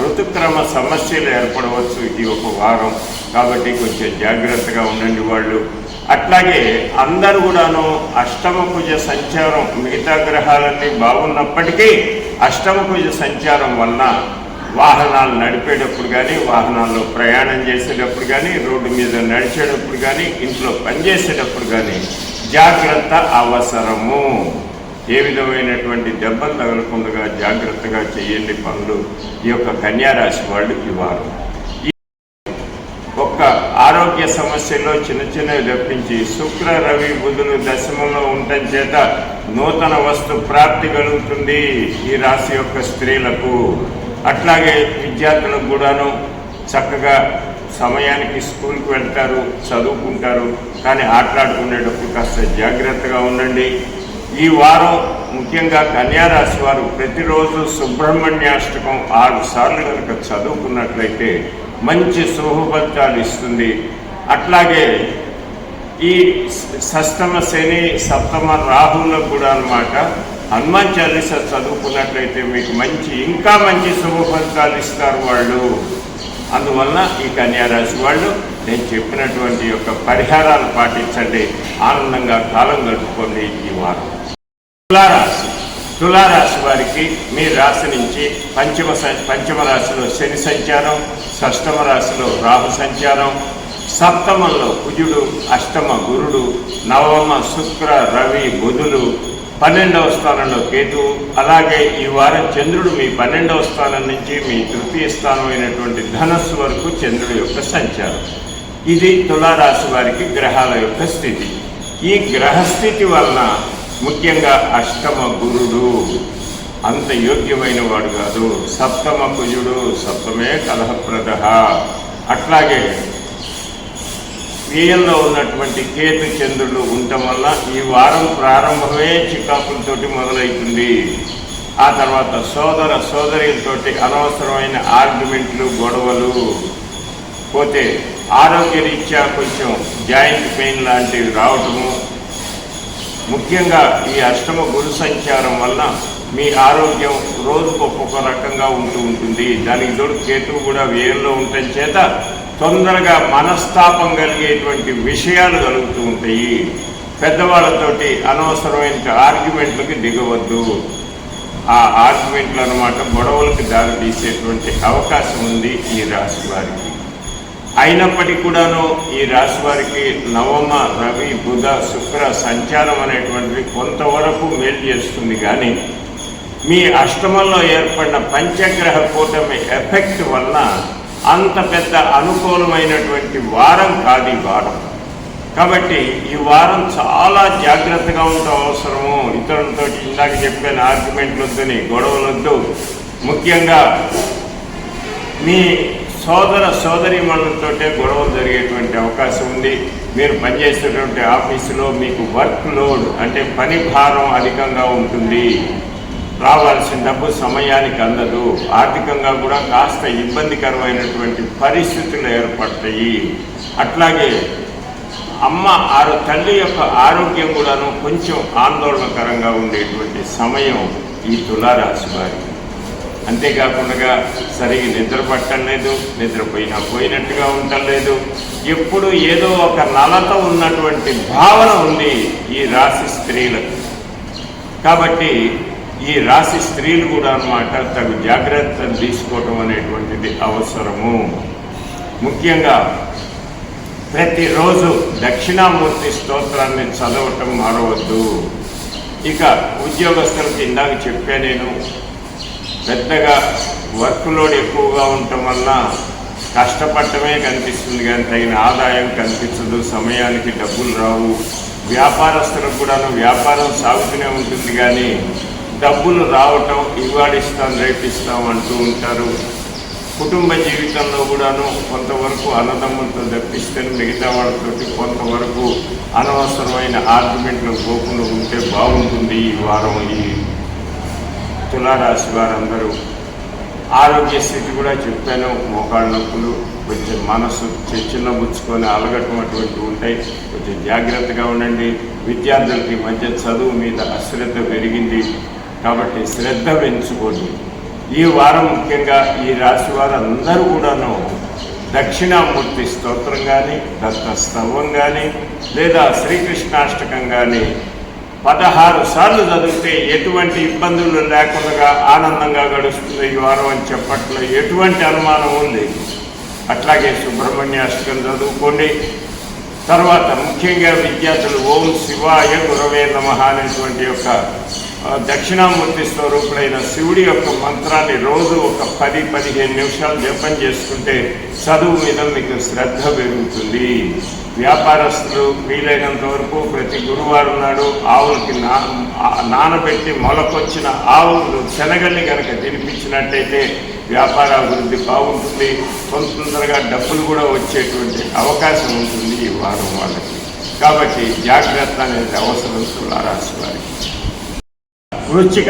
ఋతుక్రమ సమస్యలు ఏర్పడవచ్చు ఈ ఒక వారం. కాబట్టి కొంచెం జాగ్రత్తగా ఉండండి వాళ్ళు. అట్లాగే అందరూ కూడాను అష్టమ కుజ సంచారం మిగతా గ్రహాలన్నీ బాగున్నప్పటికీ అష్టమ కుజ సంచారం వలన వాహనాలు నడిపేటప్పుడు కానీ, వాహనాల్లో ప్రయాణం చేసేటప్పుడు కానీ, రోడ్డు మీద నడిచేటప్పుడు కానీ, ఇంట్లో పనిచేసేటప్పుడు కానీ జాగ్రత్త అవసరము. ఏ విధమైనటువంటి దెబ్బలు తగలకుండా జాగ్రత్తగా చేయండి పనులు ఈ యొక్క కన్యారాశి వాళ్ళు ఈ వారం. ఒక్క ఆరోగ్య సమస్యల్లో చిన్న చిన్నవి తప్పించి శుక్ర రవి బుధులు దశమంలో ఉండటం చేత నూతన వస్తు ప్రాప్తి కలుగుతుంది ఈ రాశి యొక్క స్త్రీలకు. అట్లాగే విద్యార్థులకు కూడాను చక్కగా సమయానికి స్కూల్కి వెళ్తారు, చదువుకుంటారు, కానీ ఆటలాడుకునేటప్పుడు కాస్త జాగ్రత్తగా ఉండండి. ఈ వారం ముఖ్యంగా కన్యారాశి వారు ప్రతిరోజు సుబ్రహ్మణ్యాష్టకం 6 సార్లు కనుక చదువుకున్నట్లయితే మంచి శుభఫలితాలు ఇస్తుంది. అట్లాగే ఈ షష్టమ శని సప్తమ రాహువులకు కూడా అన్నమాట హనుమాన్ చాలీసా చదువుకున్నట్లయితే మీకు ఇంకా మంచి శుభ ఫలితాలు ఇస్తారు వాళ్ళు. అందువలన ఈ కన్యారాశి వాళ్ళు నేను చెప్పినటువంటి యొక్క పరిహారాలు పాటించండి, ఆనందంగా కాలం గడుపుకోండి ఈ వారం. తులారాశి వారికి మీ రాశి నుంచి పంచమ రాశిలో శని సంచారం, షష్టమ రాశిలో రాహు సంచారం, సప్తమంలో కుజుడు, అష్టమ గురుడు, నవమ శుక్ర రవి బుధులు, 12వ స్థానంలో కేతువు. అలాగే ఈ వారం చంద్రుడు మీ 12వ స్థానం నుంచి మీ తృతీయ స్థానం అయినటువంటి ధనస్సు వరకు చంద్రుడి యొక్క సంచారం. ఇది తులారాశి వారికి గ్రహాల యొక్క స్థితి. ఈ గ్రహస్థితి వలన ముఖ్యంగా అష్టమ గురుడు అంత యోగ్యమైన వాడు కాదు, సప్తమ కుజుడు సప్తమే కలహప్రద. అట్లాగే వ్యయంలో ఉన్నటువంటి కేతు చంద్రుడు ఉండటం వల్ల ఈ వారం ప్రారంభమే చికాకులతోటి మొదలవుతుంది. ఆ తర్వాత సోదరులతోటి అనవసరమైన ఆర్గ్యుమెంట్లు, గొడవలు, పోతే ఆరోగ్యరీత్యా కొంచెం జాయింట్ పెయిన్ లాంటివి రావటము. ముఖ్యంగా ఈ అష్టమ గురు సంచారం వల్ల మీ ఆరోగ్యం రోజుకు ఒక్కొక్క రకంగా ఉంటుంది. దానికి తోడు కేతువు కూడా వ్యయంలో ఉండటం చేత తొందరగా మనస్తాపం కలిగేటువంటి విషయాలు కలుగుతూ ఉంటాయి. పెద్దవాళ్ళతోటి అనవసరమైన ఆర్గ్యుమెంట్లకి దిగవద్దు. ఆ ఆర్గ్యుమెంట్లు అన్నమాట గొడవలకు దారి తీసేటువంటి అవకాశం ఉంది ఈ రాశి వారికి. అయినప్పటికీ కూడాను ఈ రాశి వారికి నవమ రవి బుధ శుక్ర సంచారం అనేటువంటిది కొంతవరకు మేలు చేస్తుంది, కానీ మీ అష్టమంలో ఏర్పడిన పంచగ్రహ కూటమి ఎఫెక్ట్ వలన అంత పెద్ద అనుకూలమైనటువంటి వారం కాదు ఈ వారం. కాబట్టి ఈ వారం చాలా జాగ్రత్తగా ఉండటం అవసరము. ఇతరులతో ఇందాక చెప్పిన ఆర్గ్యుమెంట్లు వద్దని, గొడవలు వద్దు. ముఖ్యంగా మీ సోదరీమణులతోటే గొడవలు జరిగేటువంటి అవకాశం ఉంది. మీరు పనిచేసేటువంటి ఆఫీసులో మీకు వర్క్ లోడ్ అంటే పని భారం అధికంగా ఉంటుంది. రావాల్సిన డబ్బు సమయానికి అందదు. ఆర్థికంగా కూడా కాస్త ఇబ్బందికరమైనటువంటి పరిస్థితులు ఏర్పడతాయి. అట్లాగే తల్లి యొక్క ఆరోగ్యం కూడాను కొంచెం ఆందోళనకరంగా ఉండేటువంటి సమయం ఈ తులారాశి వారికి. అంతేకాకుండా సరిగ్గా నిద్ర పట్టడం లేదు, పోయినట్టుగా ఉండటం లేదు. ఎప్పుడు ఏదో ఒక నలత ఉన్నటువంటి భావన ఉంది ఈ రాశి స్త్రీలకు. కాబట్టి ఈ రాశి స్త్రీలు కూడా అన్నమాట తగు జాగ్రత్తలు తీసుకోవటం అనేటువంటిది అవసరము. ముఖ్యంగా ప్రతిరోజు దక్షిణామూర్తి స్తోత్రాన్ని చదవటం మారవద్దు. ఇక ఉద్యోగస్తులకి ఇందాక చెప్పా నేను, పెద్దగా వర్క్ లోడ్ ఎక్కువగా ఉండటం వల్ల కష్టపడటమే కనిపిస్తుంది కానీ తగిన ఆదాయం కనిపించదు, సమయానికి డబ్బులు రావు. వ్యాపారస్తులకు కూడాను వ్యాపారం సాగుతూనే ఉంటుంది కానీ డబ్బులు రావటం ఇవాడిస్తాం రేపిస్తాం అంటూ ఉంటారు. కుటుంబ జీవితంలో కూడాను కొంతవరకు అన్నదమ్ములతో తప్పిస్తే మిగతా వాళ్ళతోటి కొంతవరకు అనవసరమైన ఆర్గ్యుమెంట్లు గోపులు ఉంటే బాగుంటుంది. ఈ వారం ఈ తులారాశి వారందరూ ఆరోగ్య స్థితి కూడా చెప్పాను. మోకాళ్ళ నొప్పులు, కొంచెం మనసు చిన్నబుచ్చుకొని అలగటం అటువంటివి ఉంటాయి. కొంచెం జాగ్రత్తగా ఉండండి. విద్యార్థులకి మధ్య చదువు మీద అశ్రద్ధ పెరిగింది కాబట్టి శ్రద్ధ పెంచుకోండి. ఈ వారం ముఖ్యంగా ఈ రాశి వారందరూ కూడాను దక్షిణామూర్తి స్తోత్రం కానీ, దత్తస్తవం కానీ, లేదా శ్రీకృష్ణాష్టకం కానీ 16 సార్లు చదివితే ఎటువంటి ఇబ్బందులు లేకుండా ఆనందంగా గడుస్తుంది ఈ వారం అని చెప్పట్లో ఎటువంటి అనుమానం ఉంది. అట్లాగే సుబ్రహ్మణ్యాష్టకం చదువుకోండి. తర్వాత ముఖ్యంగా విద్యార్థులు ఓం శివాయ గురవే నమః అనేటువంటి యొక్క దక్షిణామూర్తి స్వరూపుడైన శివుడి యొక్క మంత్రాన్ని రోజు ఒక 10-15 నిమిషాలు జపం చేసుకుంటే చదువు మీద మీకు శ్రద్ధ పెరుగుతుంది. వ్యాపారస్తులు వీలైనంత వరకు ప్రతి గురువారం నాడు ఆవులకి నానబెట్టి మొలకొచ్చిన ఆవులు శనగల్ని కనుక తినిపించినట్టయితే వ్యాపార అభివృద్ధి బాగుంటుంది. తొందరగా డబ్బులు కూడా వచ్చేటువంటి అవకాశం ఉంటుంది ఈ వారం వాళ్ళకి. కాబట్టి జాగ్రత్త అనేది అవసరం తులారాశి వారికి. వృశ్చిక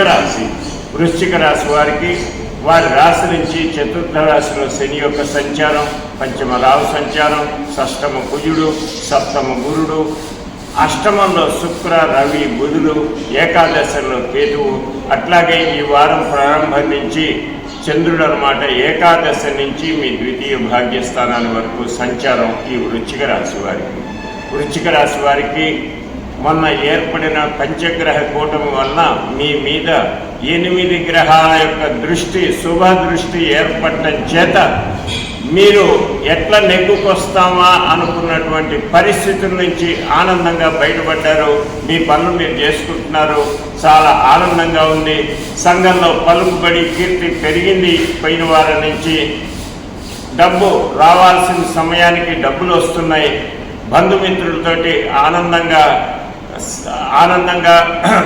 రాశి వారికి వారి రాశి నుంచి చతుర్థ రాశిలో శని యొక్క సంచారం, పంచమ రాహు సంచారం, షష్టమ కుజుడు, సప్తమ గురుడు, అష్టమంలో శుక్ర, రవి, బుధుడు, ఏకాదశంలో కేతువు. అట్లాగే ఈ వారం ప్రారంభం నుంచి చంద్రుడు అన్నమాట ఏకాదశి నుంచి మీ ద్వితీయ భాగ్యస్థానాల వరకు సంచారం ఈ వృశ్చిక రాశి వారికి మొన్న ఏర్పడిన పంచగ్రహ కూటమి వలన మీ మీద 8 గ్రహాల యొక్క దృష్టి, శుభ దృష్టి ఏర్పడటం చేత మీరు ఎట్లా నెగ్గుకొస్తామా అనుకున్నటువంటి పరిస్థితుల నుంచి ఆనందంగా బయటపడ్డారు. మీ పనులు మీరు చేసుకుంటున్నారు, చాలా ఆనందంగా ఉంది. సంఘంలో పలుకుబడి, కీర్తి పెరిగింది. పోయిన వారం నుంచి డబ్బు రావాల్సిన సమయానికి డబ్బులు వస్తున్నాయి. బంధుమిత్రులతోటి ఆనందంగా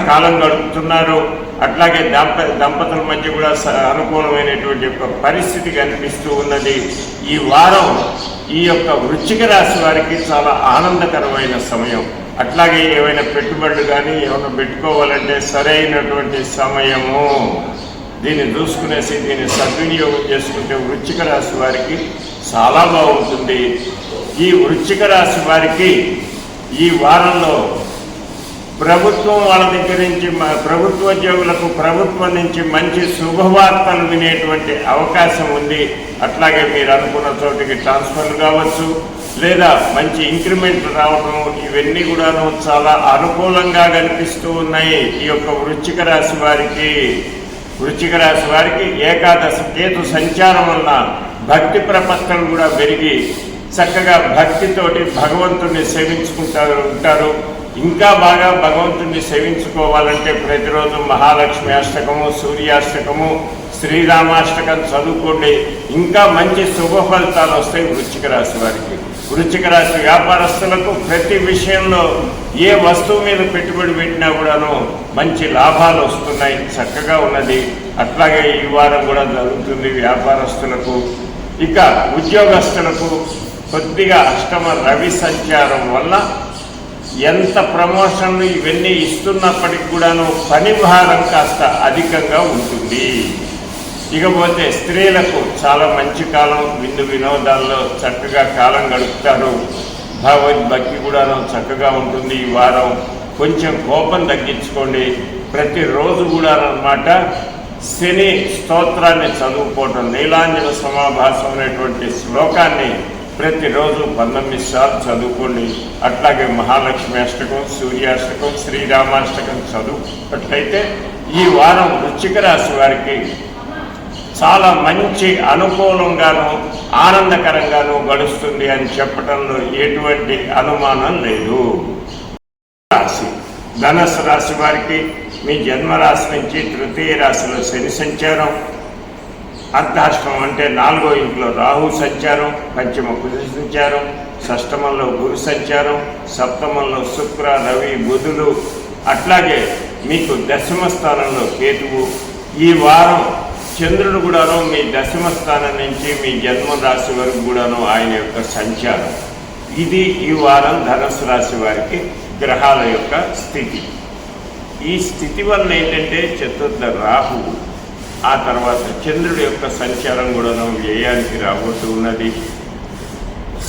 కాలం గడుపుతున్నారు. అట్లాగే దంపతుల మధ్య కూడా అనుకూలమైనటువంటి యొక్క పరిస్థితి కనిపిస్తూ ఉన్నది. ఈ వారం ఈ యొక్క వృశ్చిక రాశి వారికి చాలా ఆనందకరమైన సమయం. అట్లాగే ఏవైనా పెట్టుబడులు కానీ ఏమైనా పెట్టుకోవాలంటే సరైనటువంటి సమయము. దీన్ని చూసుకునేసి దీన్ని సద్వినియోగం చేసుకుంటే వృశ్చిక రాశి వారికి చాలా బాగుంటుంది. ఈ వృశ్చిక రాశి వారికి ఈ వారంలో ప్రభుత్వం వాళ్ళ దగ్గర నుంచి, ప్రభుత్వోద్యోగులకు ప్రభుత్వం నుంచి మంచి శుభవార్తలు వినేటువంటి అవకాశం ఉంది. అట్లాగే మీరు అనుకున్న చోటికి ట్రాన్స్ఫర్లు కావచ్చు, లేదా మంచి ఇంక్రిమెంట్ రావడం, ఇవన్నీ కూడాను చాలా అనుకూలంగా కనిపిస్తూ ఉన్నాయి. ఈ యొక్క వృశ్చిక రాశి వారికి ఏకాదశి కేతు సంచారం వలన భక్తి ప్రపత్తులు కూడా పెరిగి చక్కగా భక్తితోటి భగవంతుణ్ణి ఉంటారు. ఇంకా బాగా భగవంతుణ్ణి సేవించుకోవాలంటే ప్రతిరోజు మహాలక్ష్మి అష్టకము, సూర్యాష్టకము, శ్రీరామాష్టకం చదువుకోండి. ఇంకా మంచి శుభ ఫలితాలు వస్తాయి వృశ్చిక రాశి వారికి. వృశ్చిక రాశి వ్యాపారస్తులకు ప్రతి విషయంలో ఏ వస్తువు మీద పెట్టుబడి పెట్టినా కూడాను మంచి లాభాలు వస్తున్నాయి. చక్కగా ఉన్నది. అట్లాగే ఈ వారం కూడా జరుగుతుంది వ్యాపారస్తులకు. ఇక ఉద్యోగస్తులకు కొద్దిగా అష్టమ రవి సంచారం వల్ల ఎంత ప్రమోషన్లు ఇవన్నీ ఇస్తున్నప్పటికి కూడాను పని భారం కాస్త అధికంగా ఉంటుంది. ఇకపోతే స్త్రీలకు చాలా మంచి కాలం. విందు వినోదాల్లో చక్కగా కాలం గడుపుతారు. భగవద్భక్తి కూడాను చక్కగా ఉంటుంది. ఈ వారం కొంచెం కోపం తగ్గించుకోండి. ప్రతిరోజు కూడా అన్నమాట శని స్తోత్రాన్ని చదువుకోవటం, నీలాంజన సమాభాసం అనేటువంటి శ్లోకాన్ని ప్రతిరోజు 19 సార్లు చదువుకోండి. అట్లాగే మహాలక్ష్మి అష్టకం, సూర్యాష్టకం, శ్రీరామాష్టకం చదువుకున్నట్లయితే ఈ వారం వృశ్చిక రాశి వారికి చాలా మంచి అనుకూలంగాను ఆనందకరంగాను గడుస్తుంది అని చెప్పడంలో ఎటువంటి అనుమానం లేదు. ధనుసు రాశి వారికి మీ జన్మరాశి నుంచి తృతీయ రాశిలో శని సంచారం, అర్ధాష్టమం అంటే 4వ ఇంట్లో రాహు సంచారం, పంచమ కుజ సంచారం, షష్టమంలో గురు సంచారం, సప్తమంలో శుక్ర రవి బుధులు, అట్లాగే మీకు దశమ స్థానంలో కేతువు. ఈ వారం చంద్రుడు కూడాను మీ దశమ స్థానం నుంచి మీ జన్మ రాశి వరకు కూడాను ఆయన యొక్క సంచారం. ఇది ఈ వారం ధనుసు రాశి వారికి గ్రహాల యొక్క స్థితి. ఈ స్థితి వలన ఏంటంటే చతుర్థ రాహువు, ఆ తర్వాత చంద్రుడి యొక్క సంచారం కూడాను వ్యయానికి రాబోతూ ఉన్నది.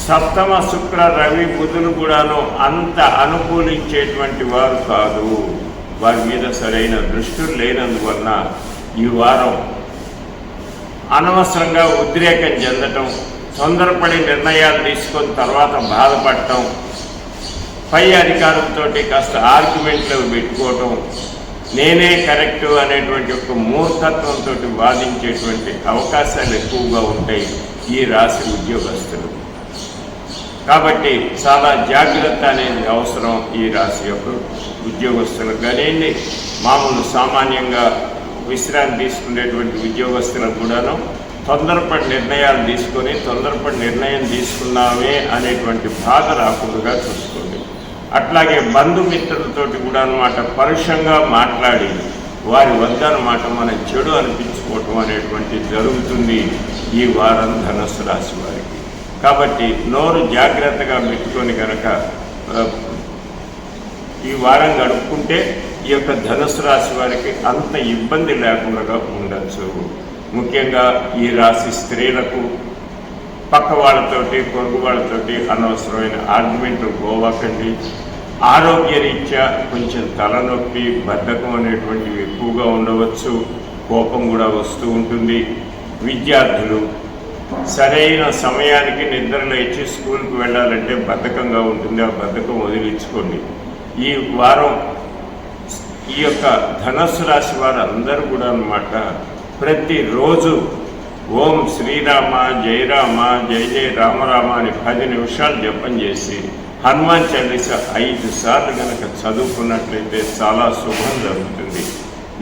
సప్తమ శుక్ర రవి బుధులు కూడాను అంత అనుకూలించేటువంటి వారు కాదు. వారి మీద సరైన దృష్టిలు లేనందువలన ఈ వారం అనవసరంగా ఉద్రేకం చెందటం, తొందరపడి నిర్ణయాలు తీసుకొని తర్వాత బాధపడటం, పై అధికారులతో కాస్త ఆర్గ్యుమెంట్లు పెట్టుకోవటం, నేనే కరెక్టు అనేటువంటి ఒక మూర్ఖత్వంతో వాదించేటువంటి అవకాశాలు ఎక్కువగా ఉంటాయి ఈ రాశి ఉద్యోగస్తులు. కాబట్టి చాలా జాగ్రత్త అనేది అవసరం ఈ రాశి యొక్క ఉద్యోగస్తులకు కానివ్వండి, మామూలు సామాన్యంగా విశ్రాంతి తీసుకునేటువంటి ఉద్యోగస్తులకు కూడాను తొందరపడి నిర్ణయాలు తీసుకొని తొందరపడి నిర్ణయం తీసుకున్నామే అనేటువంటి బాధ రాకుండా చూసుకోండి. అట్లాగే బంధుమిత్రులతోటి కూడా అన్నమాట పరుషంగా మాట్లాడి వారి వద్ద అన్నమాట మనం చెడు అనిపించుకోవటం అనేటువంటి జరుగుతుంది ఈ వారం ధనుస్సు రాశి వారికి. కాబట్టి నోరు జాగ్రత్తగా పెట్టుకొని కనుక ఈ వారం గడుపుకుంటే ఈ యొక్క ధనుస్సు రాశి వారికి అంత ఇబ్బంది లేకుండా ఉండొచ్చు. ముఖ్యంగా ఈ రాశి స్త్రీలకు పక్క వాళ్ళతోటి పొరుగు వాళ్ళతోటి అనవసరమైన ఆర్గ్యుమెంట్లు పోవకండి. ఆరోగ్యరీత్యా కొంచెం తలనొప్పి బద్ధకం అనేటువంటివి ఎక్కువగా ఉండవచ్చు, కోపం కూడా వస్తూ ఉంటుంది. విద్యార్థులు సరైన సమయానికి నిద్ర లేచి స్కూల్కి వెళ్ళాలంటే బద్ధకంగా ఉంటుంది, ఆ బద్ధకం వదిలించుకోండి. ఈ వారం ఈ యొక్క ధనుస్సు రాశి వారు అందరూ కూడా అన్నమాట ప్రతిరోజు ఓం శ్రీరామ జయ రామ జయ జయ రామరామ అని 10 నిమిషాలు జపం చేసి హనుమాన్ చాలీస 5 సార్లు కనుక చదువుకున్నట్లయితే చాలా శుభం జరుగుతుంది.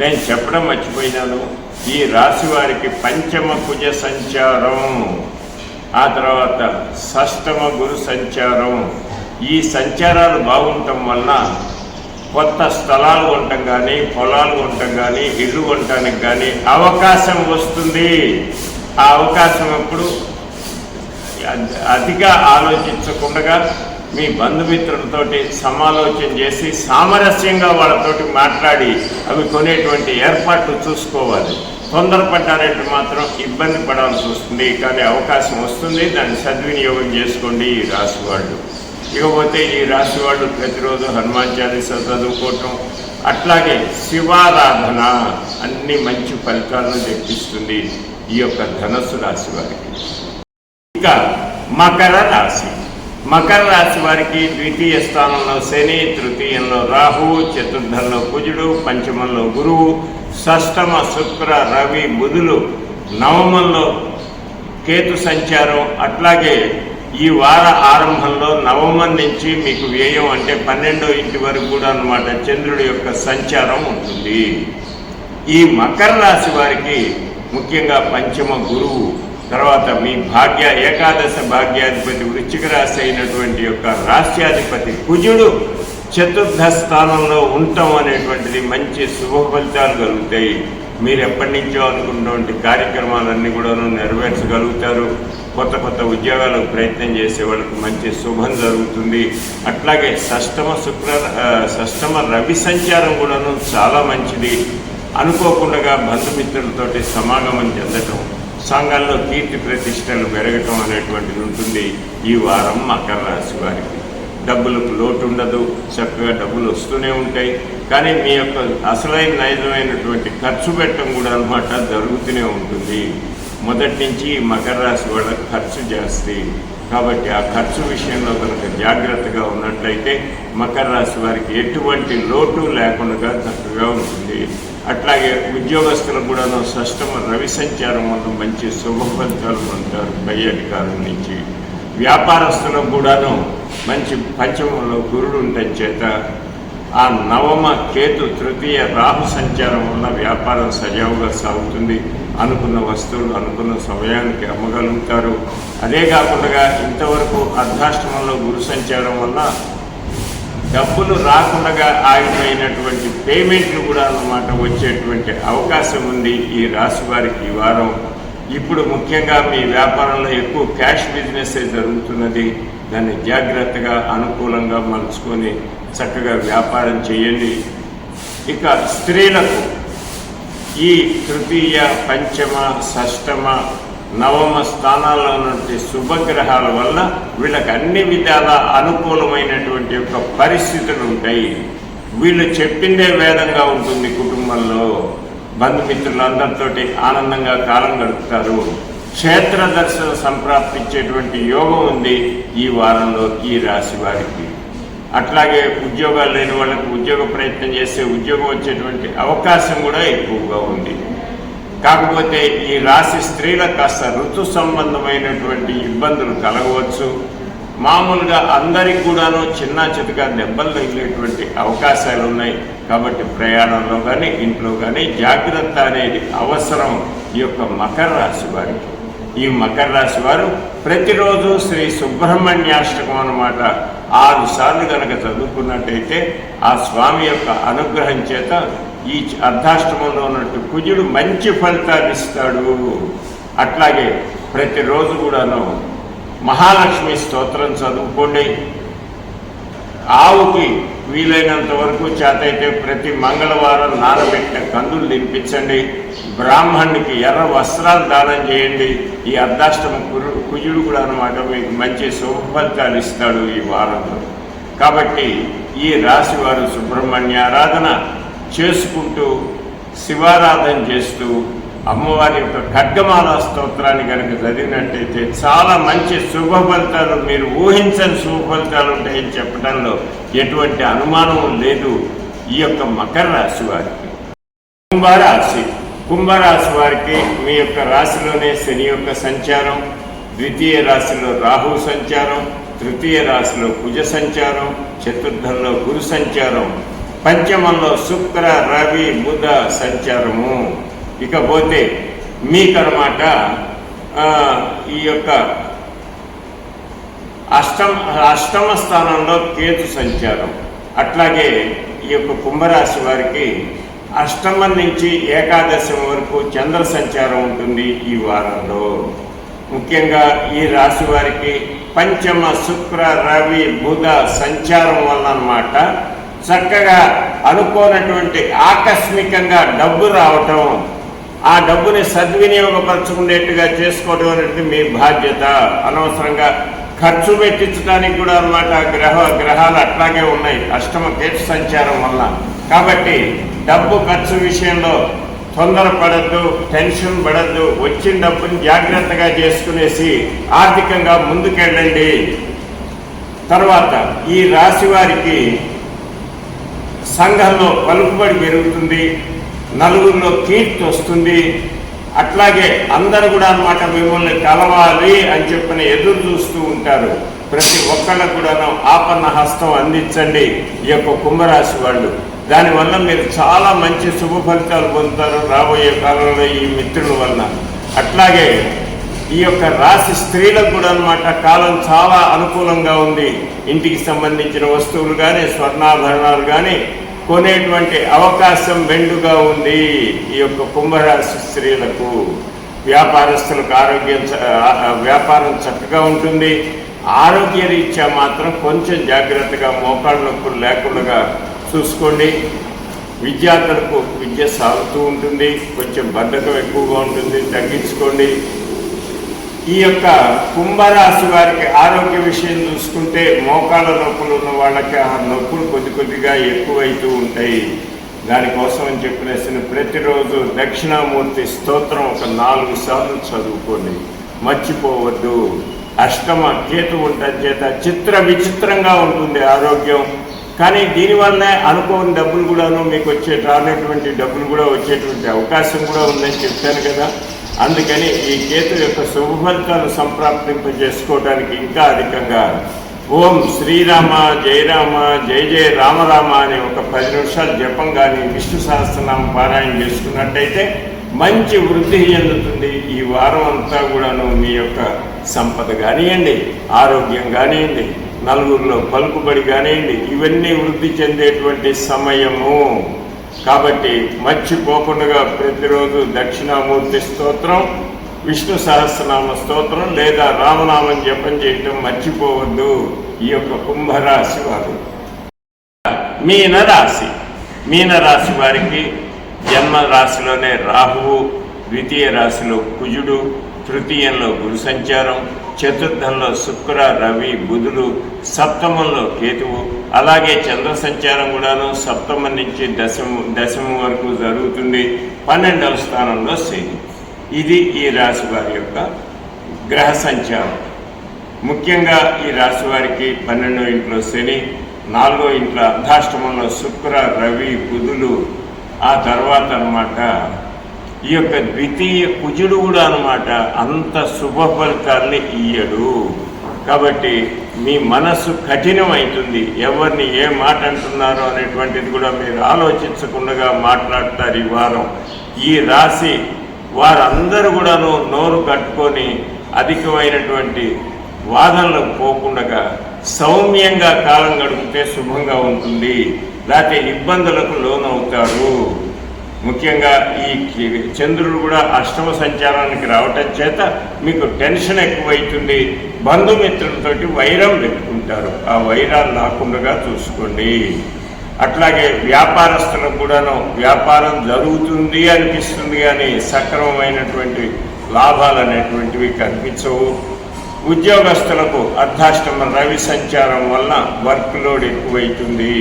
నేను చెప్పడం మర్చిపోయినాను, ఈ రాశి వారికి పంచమ కుజ సంచారం, ఆ తర్వాత షష్టమ గురు సంచారం, ఈ సంచారాలు బాగుండటం వలన కొత్త స్థలాలు కొనటం కానీ పొలాలు కొనటం కానీ ఇల్లు కొనటానికి కానీ అవకాశం వస్తుంది. ఆ అవకాశం అప్పుడు అతిగా ఆలోచించకుండా మీ బంధుమిత్రులతోటి సమాలోచన చేసి సామరస్యంగా వాళ్ళతోటి మాట్లాడి అవి కొనేటువంటి ఏర్పాట్లు చూసుకోవాలి. తొందరపడ్డారంటే మాత్రం ఇబ్బంది పడాల్సి వస్తుంది. కానీ అవకాశం వస్తుంది, దాన్ని సద్వినియోగం చేసుకోండి ఈ రాశి వాళ్ళు. ఇకపోతే ఈ రాశి వాళ్ళు ప్రతిరోజు హనుమాన్ చాలీసా చదువుకోవటం, అట్లాగే శివారాధన అన్ని మంచి ఫలితాలను తెప్పిస్తుంది ఈ యొక్క ధనుస్సు రాశి వారికి. ఇంకా మకర రాశి, మకర రాశి వారికి ద్వితీయ స్థానంలో శని, తృతీయంలో రాహువు, చతుర్థంలో కుజుడు, పంచమంలో గురువు, షష్టమ శుక్ర రవి బుధులు, నవమంలో కేతు సంచారం. అట్లాగే ఈ వార ఆరంభంలో నవమం నుంచి మీకు వ్యయం అంటే 12వ ఇంటి వరకు కూడా అన్నమాట చంద్రుడి యొక్క సంచారం ఉంటుంది. ఈ మకర రాశి వారికి ముఖ్యంగా పంచమ గురువు, తర్వాత మీ భాగ్య ఏకాదశ భాగ్యాధిపతి వృశ్చిక రాశి అయినటువంటి యొక్క రాశ్యాధిపతి కుజుడు చతుర్థ స్థానంలో ఉండటం అనేటువంటిది మంచి శుభ ఫలితాలు కలుగుతాయి. మీరు ఎప్పటి నుంచో అనుకున్నటువంటి కార్యక్రమాలన్నీ కూడా నెరవేర్చగలుగుతారు. కొత్త కొత్త ఉద్యోగాలకు ప్రయత్నం చేసే వాళ్ళకి మంచి శుభం జరుగుతుంది. అట్లాగే షష్టమ రవి సంచారం కూడాను చాలా మంచిది. అనుకోకుండా బంధుమిత్రులతోటి సమాగమం చెందటం, సంఘంలో కీర్తి ప్రతిష్టలు పెరగటం అనేటువంటిది ఉంటుంది ఈ వారం మకర రాశి వారికి. డబ్బులకు లోటు ఉండదు, చక్కగా డబ్బులు వస్తూనే ఉంటాయి. కానీ మీ యొక్క అసలైన నైజమైనటువంటి ఖర్చు పెట్టడం కూడా అన్నమాట జరుగుతూనే ఉంటుంది. మొదటి నుంచి మకర రాశి వాళ్ళకి ఖర్చు జాస్తి. కాబట్టి ఆ ఖర్చు విషయంలో కనుక జాగ్రత్తగా ఉన్నట్లయితే మకర రాశి వారికి ఎటువంటి లోటు లేకుండా చక్కగా ఉంటుంది. అట్లాగే ఉద్యోగస్తులకు కూడాను షష్టమ రవి సంచారం వల్ల మంచి శుభ ఫలితాలు పొందుతారు పై అధికారుల నుంచి. వ్యాపారస్తులకు కూడాను మంచి పంచమంలో గురుడు ఉండటం చేత ఆ నవమ కేతు తృతీయ రాహు సంచారం వల్ల వ్యాపారం సజావుగా సాగుతుంది. అనుకున్న వస్తువులు అనుకున్న సమయానికి అమ్మగలుగుతారు. అదే కాకుండా ఇంతవరకు అర్ధాష్టమంలో గురు సంచారం వల్ల డబ్బులు రాకుండా ఆగిపోయినటువంటి పేమెంట్లు కూడా అన్నమాట వచ్చేటువంటి అవకాశం ఉంది ఈ రాశి వారికి ఈ వారం. ఇప్పుడు ముఖ్యంగా మీ వ్యాపారంలో ఎక్కువ క్యాష్ బిజినెస్ జరుగుతున్నది. దాన్ని జాగ్రత్తగా అనుకూలంగా మలుచుకొని చక్కగా వ్యాపారం చేయండి. ఇక స్త్రీలకు ఈ తృతీయ, పంచమ, షష్టమ, నవమ స్థానాల్లో ఉన్నటువంటి శుభగ్రహాల వల్ల వీళ్ళకి అన్ని విధాల అనుకూలమైనటువంటి యొక్క పరిస్థితులు ఉంటాయి. వీళ్ళు చెప్పిందే వేదంగా ఉంటుంది. కుటుంబంలో బంధుమిత్రులందరితోటి ఆనందంగా కాలం గడుపుతారు. క్షేత్ర దర్శనం సంప్రాప్తించేటువంటి యోగం ఉంది ఈ వారంలో ఈ రాశి వారికి. అట్లాగే ఉద్యోగాలు లేని వాళ్ళకు ఉద్యోగ ప్రయత్నం చేస్తే ఉద్యోగం వచ్చేటువంటి అవకాశం కూడా ఎక్కువగా ఉంది. కాకపోతే ఈ రాశి స్త్రీలకు కాస్త ఋతు సంబంధమైనటువంటి ఇబ్బందులు కలగవచ్చు. మామూలుగా అందరికి కూడాను చిన్న చితగా దెబ్బలు తగిలేటువంటి అవకాశాలు ఉన్నాయి. కాబట్టి ప్రయాణంలో కానీ ఇంట్లో కానీ జాగ్రత్త అనేది అవసరం ఈ యొక్క మకర రాశి వారికి. ఈ మకర రాశి వారు ప్రతిరోజు శ్రీ సుబ్రహ్మణ్యాష్టకం అన్నమాట 6 సార్లు కనుక చదువుకున్నట్టయితే ఆ స్వామి యొక్క అనుగ్రహం చేత ఈ అర్ధాష్టమంలో ఉన్నట్టు కుజుడు మంచి ఫలితాలు ఇస్తాడు. అట్లాగే ప్రతిరోజు కూడాను మహాలక్ష్మి స్తోత్రం చదువుకోండి. ఆవుకి వీలైనంత వరకు చేతైతే ప్రతి మంగళవారం నానబెట్టిన కందులు తినిపించండి. బ్రాహ్మణునికి ఎర్ర వస్త్రాలు దానం చేయండి. ఈ అర్ధాష్టమ కుజుడు కూడా అన్నమాట మీకు మంచి శుభ ఫలితాలు ఇస్తాడు ఈ వారంలో. కాబట్టి ఈ రాశి వారు సుబ్రహ్మణ్య ఆరాధన చేసుకుంటూ శివారాధన చేస్తూ అమ్మవారి యొక్క ఖడ్గమాల స్తోత్రాన్ని కనుక చదివినట్టయితే చాలా మంచి శుభ ఫలితాలు, మీరు ఊహించని శుభ ఫలితాలు ఉంటాయని చెప్పడంలో ఎటువంటి అనుమానం లేదు ఈ యొక్క మకర రాశి వారికి. కుంభరాశి వారికి మీ యొక్క రాశిలోనే శని యొక్క సంచారం, ద్వితీయ రాశిలో రాహు సంచారం, తృతీయ రాశిలో కుజ సంచారం, చతుర్థంలో గురు సంచారం, పంచమంలో శుక్ర, రవి, బుధ సంచారము. ఇకపోతే మీకన్నమాట ఈ యొక్క అష్టమ స్థానంలో కేతు సంచారం. అట్లాగే ఈ యొక్క కుంభరాశి వారికి అష్టమం నుంచి ఏకాదశం వరకు చంద్ర సంచారం ఉంటుంది ఈ వారంలో. ముఖ్యంగా ఈ రాశి వారికి పంచమ శుక్ర, రవి, బుధ సంచారం వల్ల అన్నమాట చక్కగా అనుకోనటువంటి ఆకస్మికంగా డబ్బు రావటం, ఆ డబ్బుని సద్వినియోగపరచుకునేట్టుగా చేసుకోవడం అనేది మీ బాధ్యత. అనవసరంగా ఖర్చు పెట్టించడానికి కూడా అన్నమాట గ్రహాలు అట్లాగే ఉన్నాయి అష్టమ కేతు సంచారం వల్ల. కాబట్టి డబ్బు ఖర్చు విషయంలో తొందరపడద్దు, టెన్షన్ పడద్దు. వచ్చిన డబ్బుని జాగ్రత్తగా చేసుకునేసి ఆర్థికంగా ముందుకెళ్ళండి. తర్వాత ఈ రాశి వారికి సంఘంలో పలుకుబడి పెరుగుతుంది, నలుగురిలో కీర్తి వస్తుంది. అట్లాగే అందరూ కూడా అన్నమాట మిమ్మల్ని కలవాలి అని చెప్పిన ఎదురు చూస్తూ ఉంటారు. ప్రతి ఒక్కళ్ళకు కూడాను ఆపన్న హస్తం అందించండి ఈ యొక్క కుంభరాశి వాళ్ళు. దానివల్ల మీరు చాలా మంచి శుభ ఫలితాలు పొందుతారు రాబోయే కాలంలో ఈ మిత్రుల వల్ల. అట్లాగే ఈ యొక్క రాశి స్త్రీలకు కూడా అన్నమాట కాలం చాలా అనుకూలంగా ఉంది. ఇంటికి సంబంధించిన వస్తువులు కానీ స్వర్ణాభరణాలు కానీ కొనేటువంటి అవకాశం మెండుగా ఉంది ఈ యొక్క కుంభరాశి స్త్రీలకు. వ్యాపారస్తులకు వ్యాపారం చక్కగా ఉంటుంది. ఆరోగ్య రీత్యా మాత్రం కొంచెం జాగ్రత్తగా మోకాళ్ళ నొప్పులు లేకుండా చూసుకోండి. విద్యార్థులకు విద్య సాగుతూ ఉంటుంది, కొంచెం బద్ధకం ఎక్కువగా ఉంటుంది, తగ్గించుకోండి. ఈ యొక్క కుంభరాశి వారికి ఆరోగ్య విషయం చూసుకుంటే మోకాళ్ళ నొప్పులు ఉన్న వాళ్ళకి ఆ నొప్పులు కొద్దిగా ఎక్కువైతూ ఉంటాయి. దానికోసం అని చెప్పినేసిన ప్రతిరోజు దక్షిణామూర్తి స్తోత్రం ఒక 4 సార్లు చదువుకోండి, మర్చిపోవద్దు. అష్టమ కేతు ఉండటం చేత విచిత్రంగా ఉంటుంది ఆరోగ్యం. కానీ దీనివల్లనే అనుకోని డబ్బులు కూడాను మీకు రానటువంటి డబ్బులు కూడా వచ్చేటువంటి అవకాశం కూడా ఉందని చెప్పాను కదా. అందుకని ఈ కేతు యొక్క శుభ ఫలితాలు సంప్రాప్తింపజేసుకోవడానికి ఇంకా అధికంగా ఓం శ్రీరామ జయ రామ జయ జయ రామ రామ అనే ఒక 10 నిమిషాలు జపం కానీ విష్ణు సహస్రనామం పారాయణ చేసుకున్నట్టయితే మంచి వృద్ధి చెందుతుంది. ఈ వారం అంతా కూడాను మీ యొక్క సంపద కానివ్వండి, ఆరోగ్యం కానివ్వండి, నలుగురిలో పలుకుబడి కానివ్వండి, ఇవన్నీ వృద్ధి చెందేటువంటి సమయము. కాబట్టి మర్చిపోకుండా ప్రతిరోజు దక్షిణామూర్తి స్తోత్రం, విష్ణు సహస్రనామ స్తోత్రం లేదా రామనామం జపం చేయటం మర్చిపోవద్దు. ఈ యొక్క కుంభరాశి వారు. మీనరాశి వారికి జన్మ రాశిలోనే రాహువు, ద్వితీయ రాశిలో కుజుడు, తృతీయంలో గురు సంచారం, చతుర్థంలో శుక్ర, రవి, బుధుడు, సప్తమంలో కేతువు, అలాగే చంద్ర సంచారం కూడాను సప్తమం నుంచి దశమం వరకు జరుగుతుంది. 12వ స్థానంలో శని. ఇది ఈ రాశి వారి యొక్క గ్రహ సంచారం. ముఖ్యంగా ఈ రాశి వారికి 12వ ఇంట్లో శని, 4వ ఇంట్లో అర్ధాష్టమంలో శుక్ర, రవి, బుధులు, ఆ తర్వాత అన్నమాట ఈ యొక్క ద్వితీయ కుజుడు కూడా అన్నమాట అంత శుభ ఫలితాల్ని ఇయ్యడు. కాబట్టి మీ మనస్సు కఠినమవుతుంది. ఎవరిని ఏ మాట అంటున్నారో అనేటువంటిది కూడా మీరు ఆలోచించకుండా మాట్లాడతారు. ఈ వారం ఈ రాశి వారందరూ కూడాను నోరు కట్టుకొని అధికమైనటువంటి వాదనలకు పోకుండా సౌమ్యంగా కాలం గడిపితే శుభంగా ఉంటుంది. లేకపోతే ఇబ్బందులకు లోనవుతారు. ముఖ్యంగా ఈ చంద్రుడు కూడా అష్టమ సంచారానికి రావటం చేత మీకు టెన్షన్ ఎక్కువైతుంది. బంధుమిత్రులతోటి వైరం పెట్టుకుంటారు. ఆ వైరాలు రాకుండా చూసుకోండి. అట్లాగే వ్యాపారస్తులకు కూడాను వ్యాపారం జరుగుతుంది అనిపిస్తుంది, కానీ సక్రమమైనటువంటి లాభాలు అనేటువంటివి కనిపించవు. ఉద్యోగస్తులకు అర్ధాష్టమ రవి సంచారం వలన వర్క్ లోడ్ ఎక్కువైతుంది.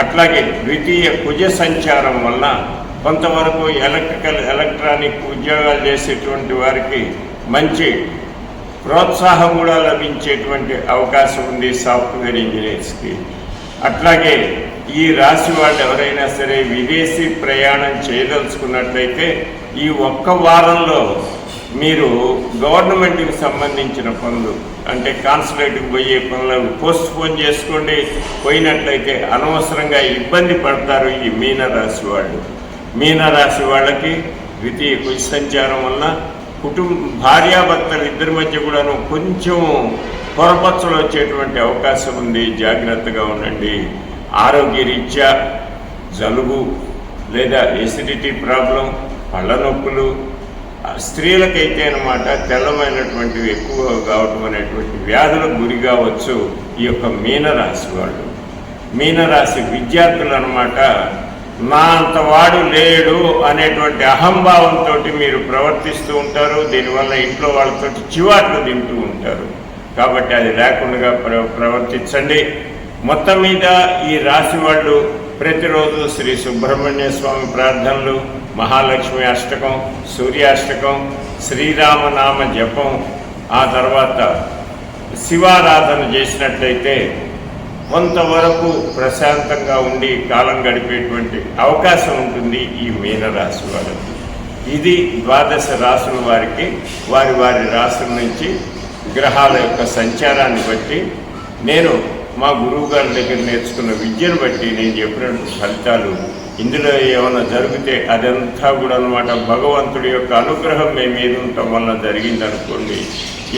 అట్లాగే ద్వితీయ కుజ సంచారం వలన కొంతవరకు ఎలక్ట్రానిక్ ఉద్యోగాలు చేసేటువంటి వారికి మంచి ప్రోత్సాహం కూడా లభించేటువంటి అవకాశం ఉంది సాఫ్ట్వేర్ ఇంజనీర్స్కి. అట్లాగే ఈ రాశి వాళ్ళు ఎవరైనా సరే విదేశీ ప్రయాణం చేయదలుచుకున్నట్లయితే ఈ ఒక్క వారంలో మీరు గవర్నమెంట్కి సంబంధించిన పనులు అంటే కాన్సులేట్కి పోయే పనులను పోస్ట్పోన్ చేసుకోండి. పోయినట్లయితే అనవసరంగా ఇబ్బంది పడతారు ఈ మీనరాశి వాళ్ళు. మీనరాశి వాళ్ళకి ద్వితీయ కుజ సంచారం వల్ల భార్యాభర్తలు ఇద్దరి మధ్య కూడాను కొంచెం పొరపచ్చలు వచ్చేటువంటి అవకాశం ఉంది. జాగ్రత్తగా ఉండండి. ఆరోగ్యరీత్యా జలుబు లేదా ఎసిడిటీ ప్రాబ్లం, పళ్ళ నొప్పులు, స్త్రీలకైతే అన్నమాట తెల్లమైనటువంటివి ఎక్కువ కావటం అనేటువంటి వ్యాధులకు గురి కావచ్చు ఈ యొక్క మీనరాశి వాళ్ళు. మీనరాశి విద్యార్థులు అన్నమాట నా అంతవాడు లేడు అనేటువంటి అహంభావంతో మీరు ప్రవర్తిస్తూ ఉంటారు. దీనివల్ల ఇంట్లో వాళ్ళతో చివాట్లు తింటూ ఉంటారు. కాబట్టి అది లేకుండా ప్రవర్తించండి. మొత్తం మీద ఈ రాశి వాళ్ళు ప్రతిరోజు శ్రీ సుబ్రహ్మణ్య స్వామి ప్రార్థనలు, మహాలక్ష్మి అష్టకం, సూర్యాష్టకం, శ్రీరామనామ జపం, ఆ తర్వాత శివారాధన చేసినట్లయితే కొంతవరకు ప్రశాంతంగా ఉండి కాలం గడిపేటువంటి అవకాశం ఉంటుంది ఈ మీనరాశి వారికి. ఇది 12 రాశుల వారికి వారి వారి రాశుల నుంచి గ్రహాల యొక్క సంచారాన్ని బట్టి నేను మా గురువు గారి దగ్గర నేర్చుకున్న విద్యను బట్టి నేను చెప్పినటువంటి ఫలితాలు. ఇందులో ఏమైనా జరిగితే అదంతా కూడా అన్నమాట భగవంతుడి యొక్క అనుగ్రహం మీ మీద ఉండటం వల్ల జరిగిందనుకోండి.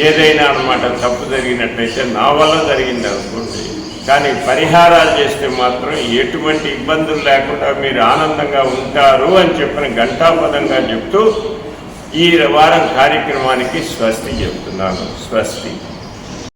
ఏదైనా అన్నమాట తప్పు జరిగినట్లయితే నా వల్ల జరిగిందనుకోండి. కానీ పరిహారాలు చేస్తే మాత్రం ఎటువంటి ఇబ్బందులు లేకుండా మీరు ఆనందంగా ఉంటారు అని చెప్పిన ఘంటాపదంగా చెప్తూ ఈ వారం కార్యక్రమానికి స్వస్తి చెప్తున్నాను. స్వస్తి.